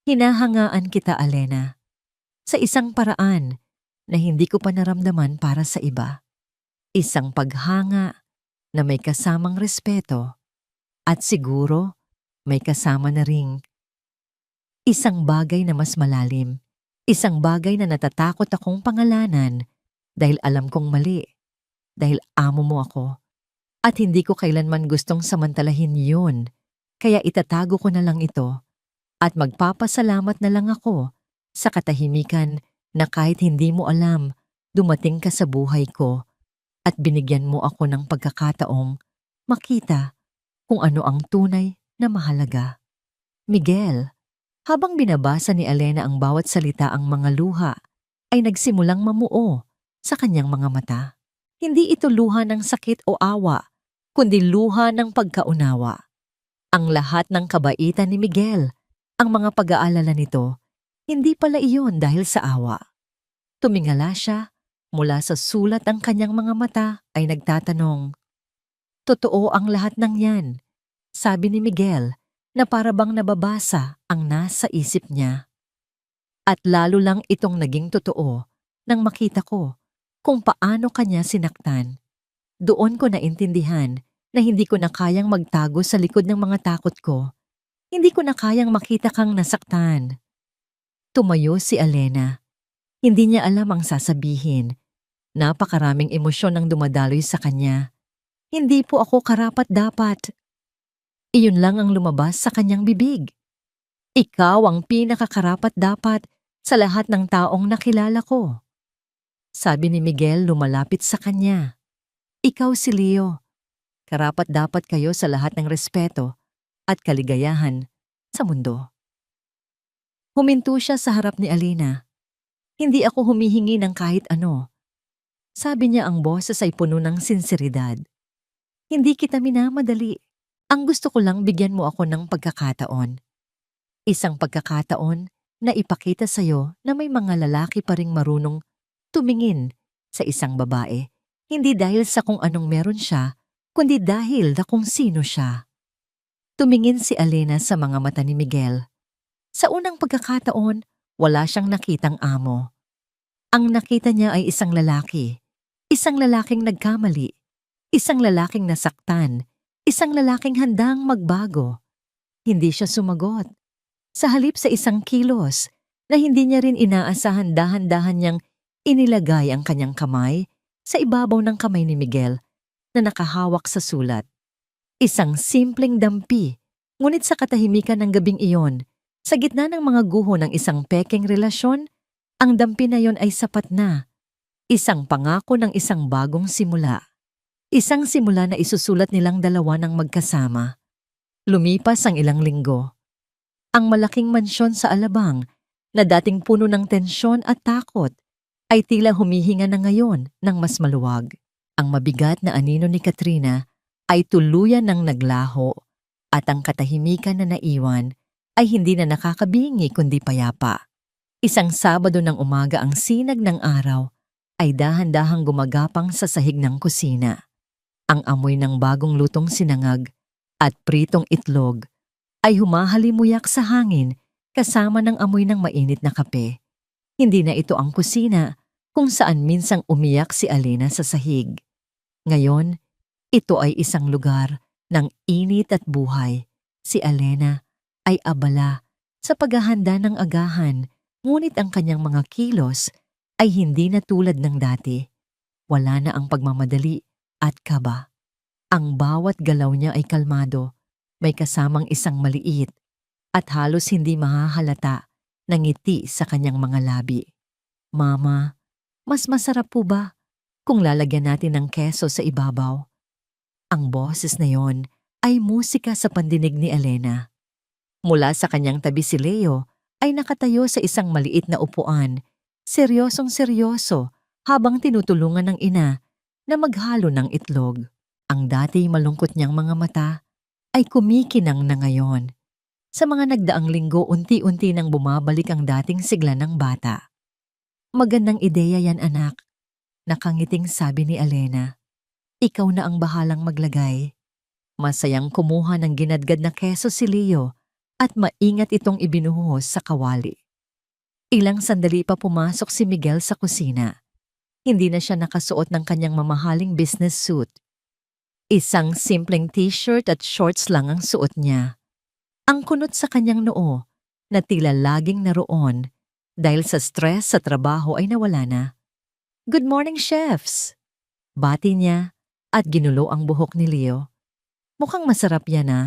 Hinahangaan kita, Alena, sa isang paraan na hindi ko pa naramdaman para sa iba. Isang paghanga na may kasamang respeto at siguro may kasama na ring isang bagay na mas malalim, isang bagay na natatakot akong pangalanan dahil alam kong mali, dahil amo mo ako at hindi ko kailanman gustong samantalahin yun, kaya itatago ko na lang ito at magpapasalamat na lang ako sa katahimikan na kahit hindi mo alam, dumating ka sa buhay ko at binigyan mo ako ng pagkakataong makita kung ano ang tunay na mahalaga. Miguel, habang binabasa ni Alena ang bawat salita, ang mga luha ay nagsimulang mamuo sa kanyang mga mata. Hindi ito luha ng sakit o awa, kundi luha ng pagkaunawa. Ang lahat ng kabaitan ni Miguel, ang mga pag-aalala nito, hindi pala iyon dahil sa awa. Tumingala siya, mula sa sulat ang kanyang mga mata ay nagtatanong, "Totoo ang lahat ng yan," sabi ni Miguel na para bang nababasa ang nasa isip niya. At lalo lang itong naging totoo nang makita ko kung paano kanya sinaktan. Doon ko naintindihan na hindi ko na kayang magtago sa likod ng mga takot ko. Hindi ko na kayang makita kang nasaktan. Tumayo si Alena. Hindi niya alam ang sasabihin. Napakaraming emosyon ang dumadaloy sa kanya. Hindi po ako karapat-dapat. Iyon lang ang lumabas sa kanyang bibig. Ikaw ang pinakakarapat-dapat sa lahat ng taong nakilala ko. Sabi ni Miguel lumalapit sa kanya. Ikaw si Leo. Karapat-dapat kayo sa lahat ng respeto at kaligayahan sa mundo. Huminto siya sa harap ni Alena. Hindi ako humihingi ng kahit ano. Sabi niya, ang boses ay puno ng sinseridad. Hindi kita minamadali. Ang gusto ko lang bigyan mo ako ng pagkakataon. Isang pagkakataon na ipakita sa'yo na may mga lalaki pa ring marunong tumingin sa isang babae. Hindi dahil sa kung anong meron siya, kundi dahil na kung sino siya. Tumingin si Alena sa mga mata ni Miguel. Sa unang pagkakataon, wala siyang nakitang amo. Ang nakita niya ay isang lalaki. Isang lalaking nagkamali. Isang lalaking nasaktan. Isang lalaking handang magbago. Hindi siya sumagot. Sa halip sa isang kilos na hindi niya rin inaasahan, dahan-dahan niyang inilagay ang kanyang kamay sa ibabaw ng kamay ni Miguel na nakahawak sa sulat. Isang simpleng dampi, ngunit sa katahimikan ng gabing iyon, sa gitna ng mga guho ng isang pekeng relasyon, ang dampi na yon ay sapat na. Isang pangako ng isang bagong simula. Isang simula na isusulat nilang dalawa ng magkasama. Lumipas ang ilang linggo. Ang malaking mansyon sa Alabang, na dating puno ng tensyon at takot, ay tila humihinga na ngayon ng mas maluwag. Ang mabigat na anino ni Katrina ay tuluyan ng naglaho at ang katahimikan na naiwan ay hindi na nakakabingi kundi payapa. Isang Sabado ng umaga, ang sinag ng araw ay dahan-dahang gumagapang sa sahig ng kusina. Ang amoy ng bagong lutong sinangag at pritong itlog ay humahalimuyak sa hangin kasama ng amoy ng mainit na kape. Hindi na ito ang kusina kung saan minsang umiyak si Alena sa sahig. Ngayon, ito ay isang lugar ng init at buhay. Si Alena ay abala sa paghahanda ng agahan, ngunit ang kanyang mga kilos ay hindi na tulad ng dati. Wala na ang pagmamadali at kaba. Ang bawat galaw niya ay kalmado, may kasamang isang maliit at halos hindi mahahalata ng ngiti sa kanyang mga labi. Mama, mas masarap po ba kung lalagyan natin ng keso sa ibabaw? Ang boses na yon ay musika sa pandinig ni Elena. Mula sa kanyang tabi si Leo ay nakatayo sa isang maliit na upuan, seryosong-seryoso habang tinutulungan ng ina na maghalo ng itlog. Ang dati malungkot niyang mga mata ay kumikinang na ngayon. Sa mga nagdaang linggo, unti-unti nang bumabalik ang dating sigla ng bata. Magandang ideya yan, anak. Nakangiting sabi ni Elena. Ikaw na ang bahalang maglagay. Masayang kumuha ng ginadgad na keso si Leo at maingat itong ibinuhos sa kawali. Ilang sandali pa pumasok si Miguel sa kusina. Hindi na siya nakasuot ng kanyang mamahaling business suit. Isang simpleng t-shirt at shorts lang ang suot niya. Ang kunot sa kanyang noo na tila laging naroon dahil sa stress sa trabaho ay nawala na. Good morning, chefs! Bati niya at ginulo ang buhok ni Leo. Mukhang masarap yan ah.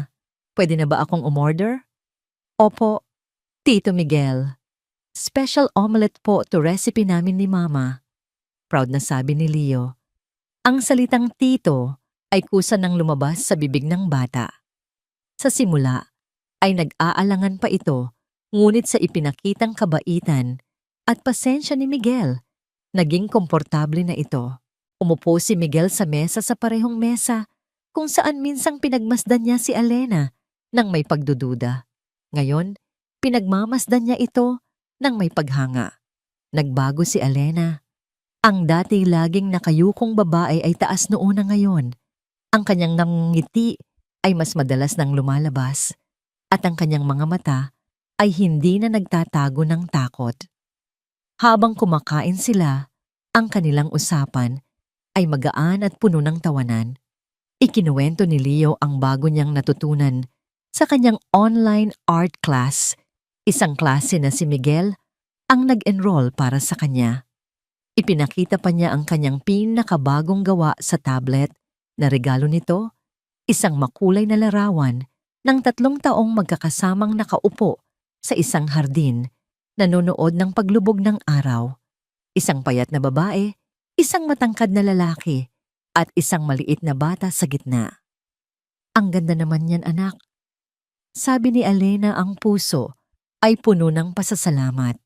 Pwede na ba akong umorder? Opo, Tito Miguel. Special omelette po to recipe namin ni Mama. Proud na sabi ni Leo. Ang salitang tito ay kusa nang lumabas sa bibig ng bata. Sa simula ay nag-aalangan pa ito, ngunit sa ipinakitang kabaitan at pasensya ni Miguel, naging komportable na ito. Umupo si Miguel sa mesa sa parehong mesa kung saan minsang pinagmasdan niya si Elena nang may pagdududa. Ngayon, pinagmamasdan niya ito nang may paghanga. Nagbago si Elena. Ang dati laging nakayukong babae ay taas noo na ngayon. Ang kanyang nangiti ay mas madalas nang lumalabas at ang kanyang mga mata ay hindi na nagtatago ng takot. Habang kumakain sila, ang kanilang usapan ay magaan at puno ng tawanan. Ikinuwento ni Leo ang bago niyang natutunan sa kanyang online art class, isang klase na si Miguel ang nag-enroll para sa kanya. Ipinakita pa niya ang kanyang pinakabagong gawa sa tablet na regalo nito, isang makulay na larawan ng 3 taong magkakasamang nakaupo sa isang hardin, nanonood ng paglubog ng araw. Isang payat na babae, isang matangkad na lalaki, at isang maliit na bata sa gitna. Ang ganda naman yan, anak. Sabi ni Elena, ang puso ay puno ng pasasalamat.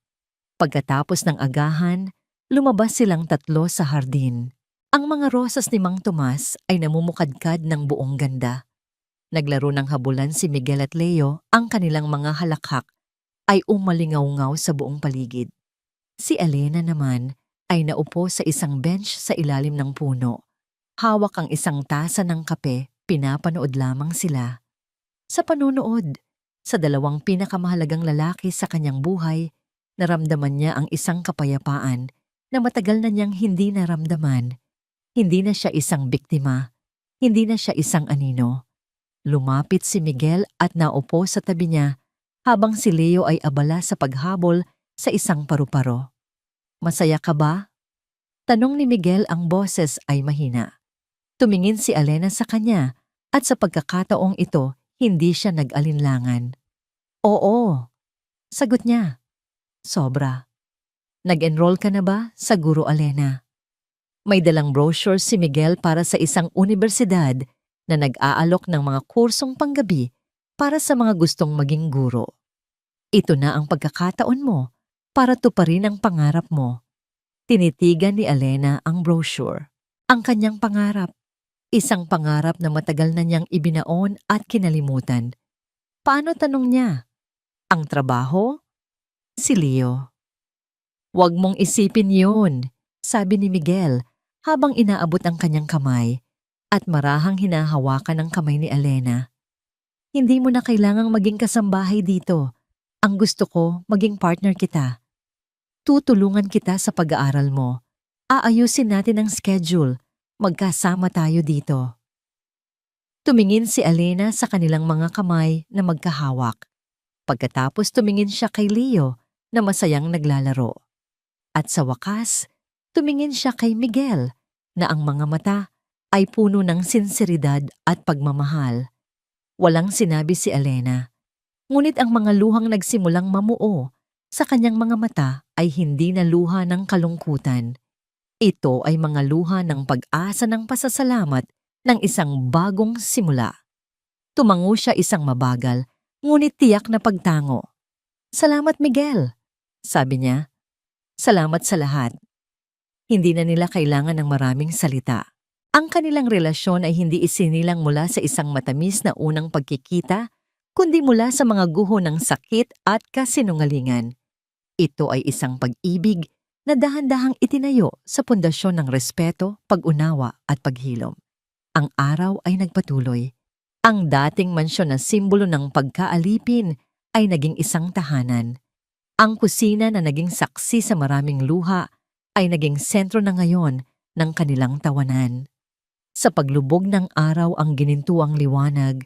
Pagkatapos ng agahan, lumabas silang 3 sa hardin. Ang mga rosas ni Mang Tomas ay namumukadkad ng buong ganda. Naglaro ng habulan si Miguel at Leo, ang kanilang mga halakhak ay umalingaw-ngaw sa buong paligid. Si Elena naman ay naupo sa isang bench sa ilalim ng puno. Hawak ang isang tasa ng kape, pinapanood lamang sila. Sa panunood, sa 2 pinakamahalagang lalaki sa kanyang buhay, naramdaman niya ang isang kapayapaan na matagal na niyang hindi naramdaman. Hindi na siya isang biktima, hindi na siya isang anino. Lumapit si Miguel at naupo sa tabi niya habang si Leo ay abala sa paghabol sa isang paru-paro. Masaya ka ba? Tanong ni Miguel, ang boses ay mahina. Tumingin si Elena sa kanya at sa pagkakataong ito, hindi siya nag-alinlangan. Oo, sagot niya. Sobra. Nag-enroll ka na ba sa Guro Elena? May dalang brochure si Miguel para sa isang universidad na nag-aalok ng mga kursong panggabi para sa mga gustong maging guro. Ito na ang pagkakataon mo para tuparin ang pangarap mo. Tinitigan ni Elena ang brochure. Ang kanyang pangarap, isang pangarap na matagal na niyang ibinaon at kinalimutan. Paano, tanong niya? Ang trabaho? Si Leo. Huwag mong isipin yun, sabi ni Miguel habang inaabot ang kanyang kamay at marahang hinahawakan ang kamay ni Elena. Hindi mo na kailangang maging kasambahay dito. Ang gusto ko, maging partner kita. Tutulungan kita sa pag-aaral mo. Aayusin natin ang schedule. Magkasama tayo dito. Tumingin si Elena sa kanilang mga kamay na magkahawak. Pagkatapos tumingin siya kay Leo na masayang naglalaro. At sa wakas, tumingin siya kay Miguel na ang mga mata ay puno ng sinseridad at pagmamahal. Walang sinabi si Elena. Ngunit ang mga luhang nagsimulang mamuo sa kanyang mga mata ay hindi na luha ng kalungkutan. Ito ay mga luha ng pag-asa ng pasasalamat ng isang bagong simula. Tumango siya isang mabagal, ngunit tiyak na pagtango. "Salamat, Miguel," sabi niya. "Salamat sa lahat." Hindi na nila kailangan ng maraming salita. Ang kanilang relasyon ay hindi isinilang mula sa isang matamis na unang pagkikita, kundi mula sa mga guho ng sakit at kasinungalingan. Ito ay isang pag-ibig na dahan-dahang itinayo sa pundasyon ng respeto, pag-unawa at paghilom. Ang araw ay nagpatuloy. Ang dating mansyon na simbolo ng pagkaalipin ay naging isang tahanan. Ang kusina na naging saksi sa maraming luha ay naging sentro na ngayon ng kanilang tawanan. Sa paglubog ng araw ang ginintuang liwanag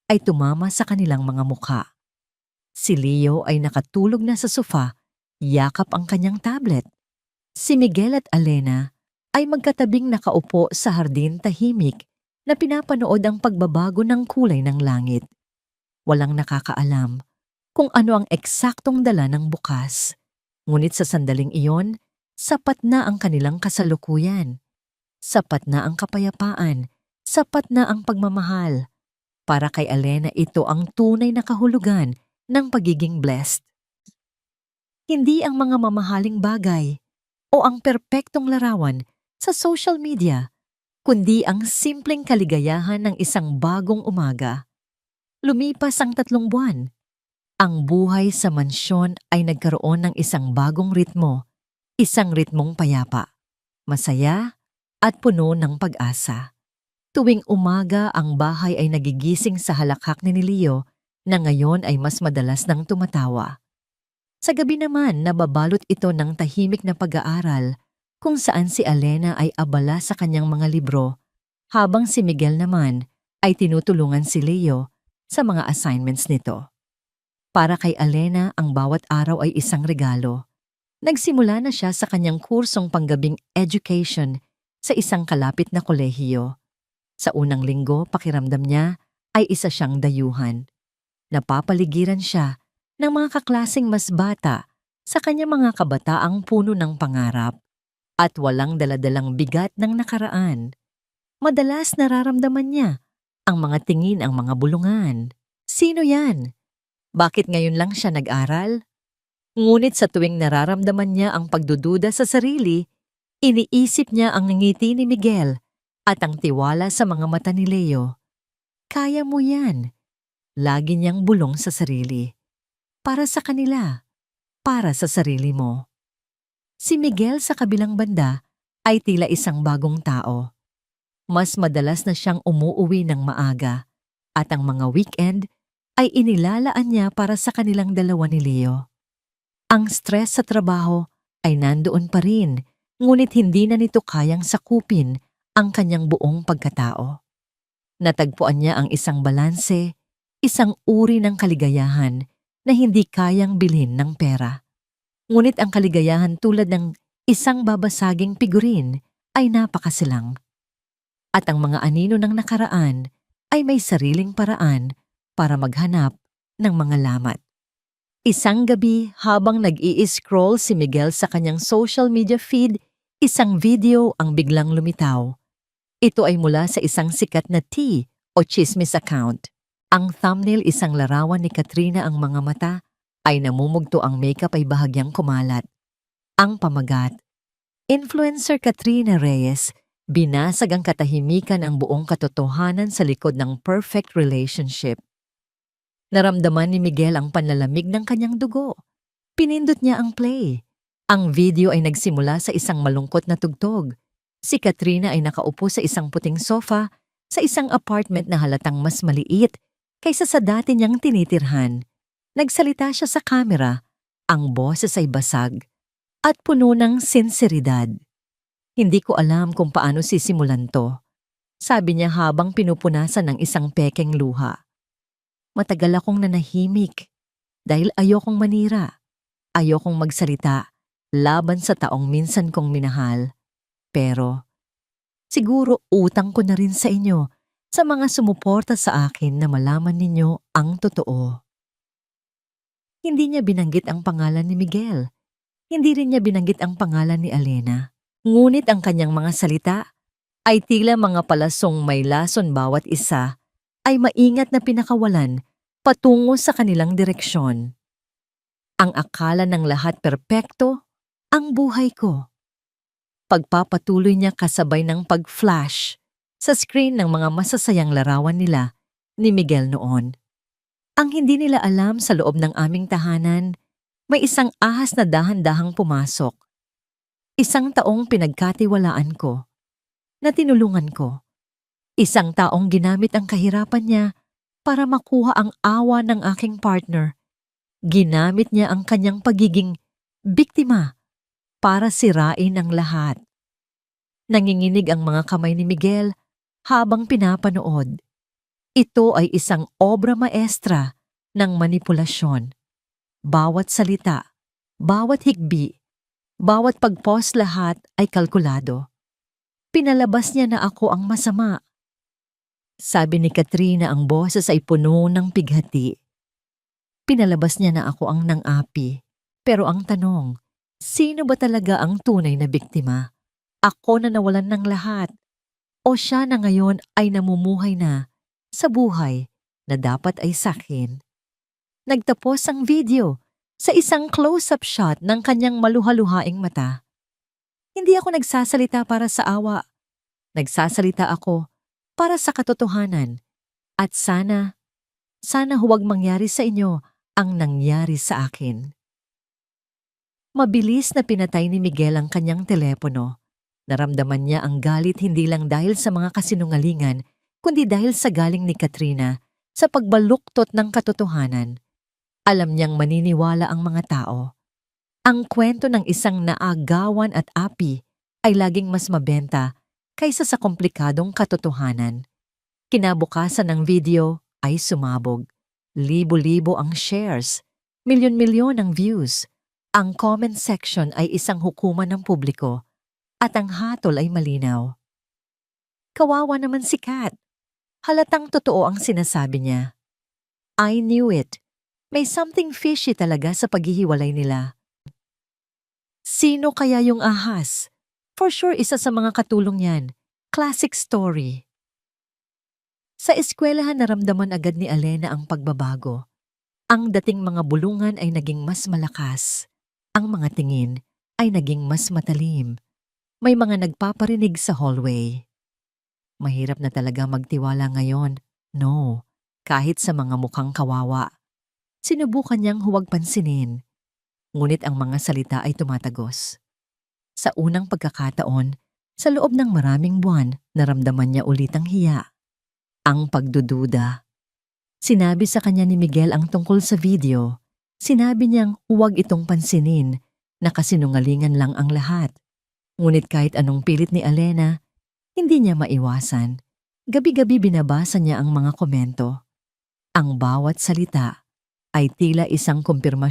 ay tumama sa kanilang mga mukha. Si Leo ay nakatulog na sa sofa, yakap ang kanyang tablet. Si Miguel at Alena ay magkatabing nakaupo sa hardin tahimik na pinapanood ang pagbabago ng kulay ng langit. Walang nakakaalam kung ano ang eksaktong dala ng bukas. Ngunit sa sandaling iyon, sapat na ang kanilang kasalukuyan. Sapat na ang kapayapaan. Sapat na ang pagmamahal. Para kay Alena ito ang tunay na kahulugan ng pagiging blessed. Hindi ang mga mamahaling bagay o ang perpektong larawan sa social media, kundi ang simpleng kaligayahan ng isang bagong umaga. Lumipas ang 3 buwan. Ang buhay sa mansyon ay nagkaroon ng isang bagong ritmo, isang ritmong payapa, masaya at puno ng pag-asa. Tuwing umaga ang bahay ay nagigising sa halakhak ni Leo na ngayon ay mas madalas nang tumatawa. Sa gabi naman nababalot ito ng tahimik na pag-aaral kung saan si Alena ay abala sa kanyang mga libro habang si Miguel naman ay tinutulungan si Leo sa mga assignments nito. Para kay Alena ang bawat araw ay isang regalo. Nagsimula na siya sa kanyang kursong panggabing education sa isang kalapit na kolehiyo. Sa unang linggo, pakiramdam niya ay isa siyang dayuhan. Napapaligiran siya ng mga kaklaseng mas bata sa kanyang mga kabataang puno ng pangarap at walang daladalang bigat ng nakaraan. Madalas nararamdaman niya ang mga tingin, ang mga bulungan. Sino yan? Bakit ngayon lang siya nag-aral? Ngunit sa tuwing nararamdaman niya ang pagdududa sa sarili, iniisip niya ang ngiti ni Miguel at ang tiwala sa mga mata ni Leo. Kaya mo yan. Lagi niyang bulong sa sarili. Para sa kanila, para sa sarili mo. Si Miguel sa kabilang banda ay tila isang bagong tao. Mas madalas na siyang umuuwi ng maaga at ang mga weekend ay inilalaan niya para sa kanilang dalawa ni Leo. Ang stress sa trabaho ay nandoon pa rin, ngunit hindi na nito kayang sakupin ang kanyang buong pagkatao. Natagpuan niya ang isang balanse, isang uri ng kaligayahan na hindi kayang bilhin ng pera. Ngunit ang kaligayahan tulad ng isang babasaging figurin ay napakasilang. At ang mga anino ng nakaraan ay may sariling paraan para maghanap ng mga lamat. Isang gabi habang nag-i-scroll si Miguel sa kanyang social media feed, isang video ang biglang lumitaw. Ito ay mula sa isang sikat na tea o chismis account. Ang thumbnail isang larawan ni Katrina, ang mga mata ay namumugto, ang makeup ay bahagyang kumalat. Ang pamagat, Influencer Katrina Reyes, binasag ang katahimikan, ang buong katotohanan sa likod ng perfect relationship. Naramdaman ni Miguel ang panlalamig ng kanyang dugo. Pinindot niya ang play. Ang video ay nagsimula sa isang malungkot na tugtog. Si Katrina ay nakaupo sa isang puting sofa sa isang apartment na halatang mas maliit kaysa sa dati niyang tinitirhan. Nagsalita siya sa kamera, ang boses ay basag at puno ng sinseridad. "Hindi ko alam kung paano sisimulan to," sabi niya habang pinupunasan ng isang pekeng luha. "Matagal akong nanahimik dahil ayokong manira, ayokong magsalita laban sa taong minsan kong minahal. Pero siguro utang ko na rin sa inyo, sa mga sumuporta sa akin, na malaman ninyo ang totoo." Hindi niya binanggit ang pangalan ni Miguel. Hindi rin niya binanggit ang pangalan ni Alena. Ngunit ang kanyang mga salita ay tila mga palasong may lason bawat isa ay maingat na pinakawalan patungo sa kanilang direksyon. Ang akala ng lahat perpekto, ang buhay ko. Pagpapatuloy niya kasabay ng pag-flash sa screen ng mga masasayang larawan nila ni Miguel noon. Ang hindi nila alam sa loob ng aming tahanan, may isang ahas na dahan-dahang pumasok. Isang taong pinagkatiwalaan ko, na tinulungan ko. Isang taong ginamit ang kahirapan niya para makuha ang awa ng aking partner. Ginamit niya ang kanyang pagiging biktima para sirain ang lahat. Nanginginig ang mga kamay ni Miguel habang pinapanood. Ito ay isang obra maestra ng manipulasyon. Bawat salita, bawat higbi, bawat pag-pause lahat ay kalkulado. Pinalabas niya na ako ang masama. Sabi ni Katrina ang boses ay puno ng pighati. Pinalabas niya na ako ang nang-api. Pero ang tanong, sino ba talaga ang tunay na biktima? Ako na nawalan ng lahat. O siya na ngayon ay namumuhay na sa buhay na dapat ay sakin. Nagtapos ang video sa isang close-up shot ng kanyang maluhaluhaing mata. Hindi ako nagsasalita para sa awa. Nagsasalita ako para sa katotohanan. At sana huwag mangyari sa inyo ang nangyari sa akin. Mabilis na pinatay ni Miguel ang kanyang telepono. Naramdaman niya ang galit hindi lang dahil sa mga kasinungalingan, kundi dahil sa galing ni Katrina sa pagbaluktot ng katotohanan. Alam niyang maniniwala ang mga tao. Ang kwento ng isang naagawan at api ay laging mas mabenta kaysa sa komplikadong katotohanan. Kinabukasan ng video ay sumabog. Libo-libo ang shares, milyon-milyon ang views. Ang comment section ay isang hukuman ng publiko at ang hatol ay malinaw. Kawawa naman si Kat. Halatang totoo ang sinasabi niya. I knew it. May something fishy talaga sa paghihiwalay nila. Sino kaya yung ahas? For sure isa sa mga katulong yan. Classic story. Sa eskwelahan naramdaman agad ni Alena ang pagbabago. Ang dating mga bulungan ay naging mas malakas. Ang mga tingin ay naging mas matalim. May mga nagpaparinig sa hallway. Mahirap na talaga magtiwala ngayon. No, kahit sa mga mukhang kawawa. Sinubukan niyang huwag pansinin. Ngunit ang mga salita ay tumatagos. Sa unang pagkakataon, sa loob ng maraming buwan, naramdaman niya ulit ang hiya. Ang pagdududa. Sinabi sa kanya ni Miguel ang tungkol sa video. Sinabi niyang huwag itong pansinin, na kasinungalingan lang ang lahat. Ngunit kahit anong pilit ni Alena, hindi niya maiwasan. Gabi-gabi binabasa niya ang mga komento. Ang bawat salita ay tila isang kumpirmasyon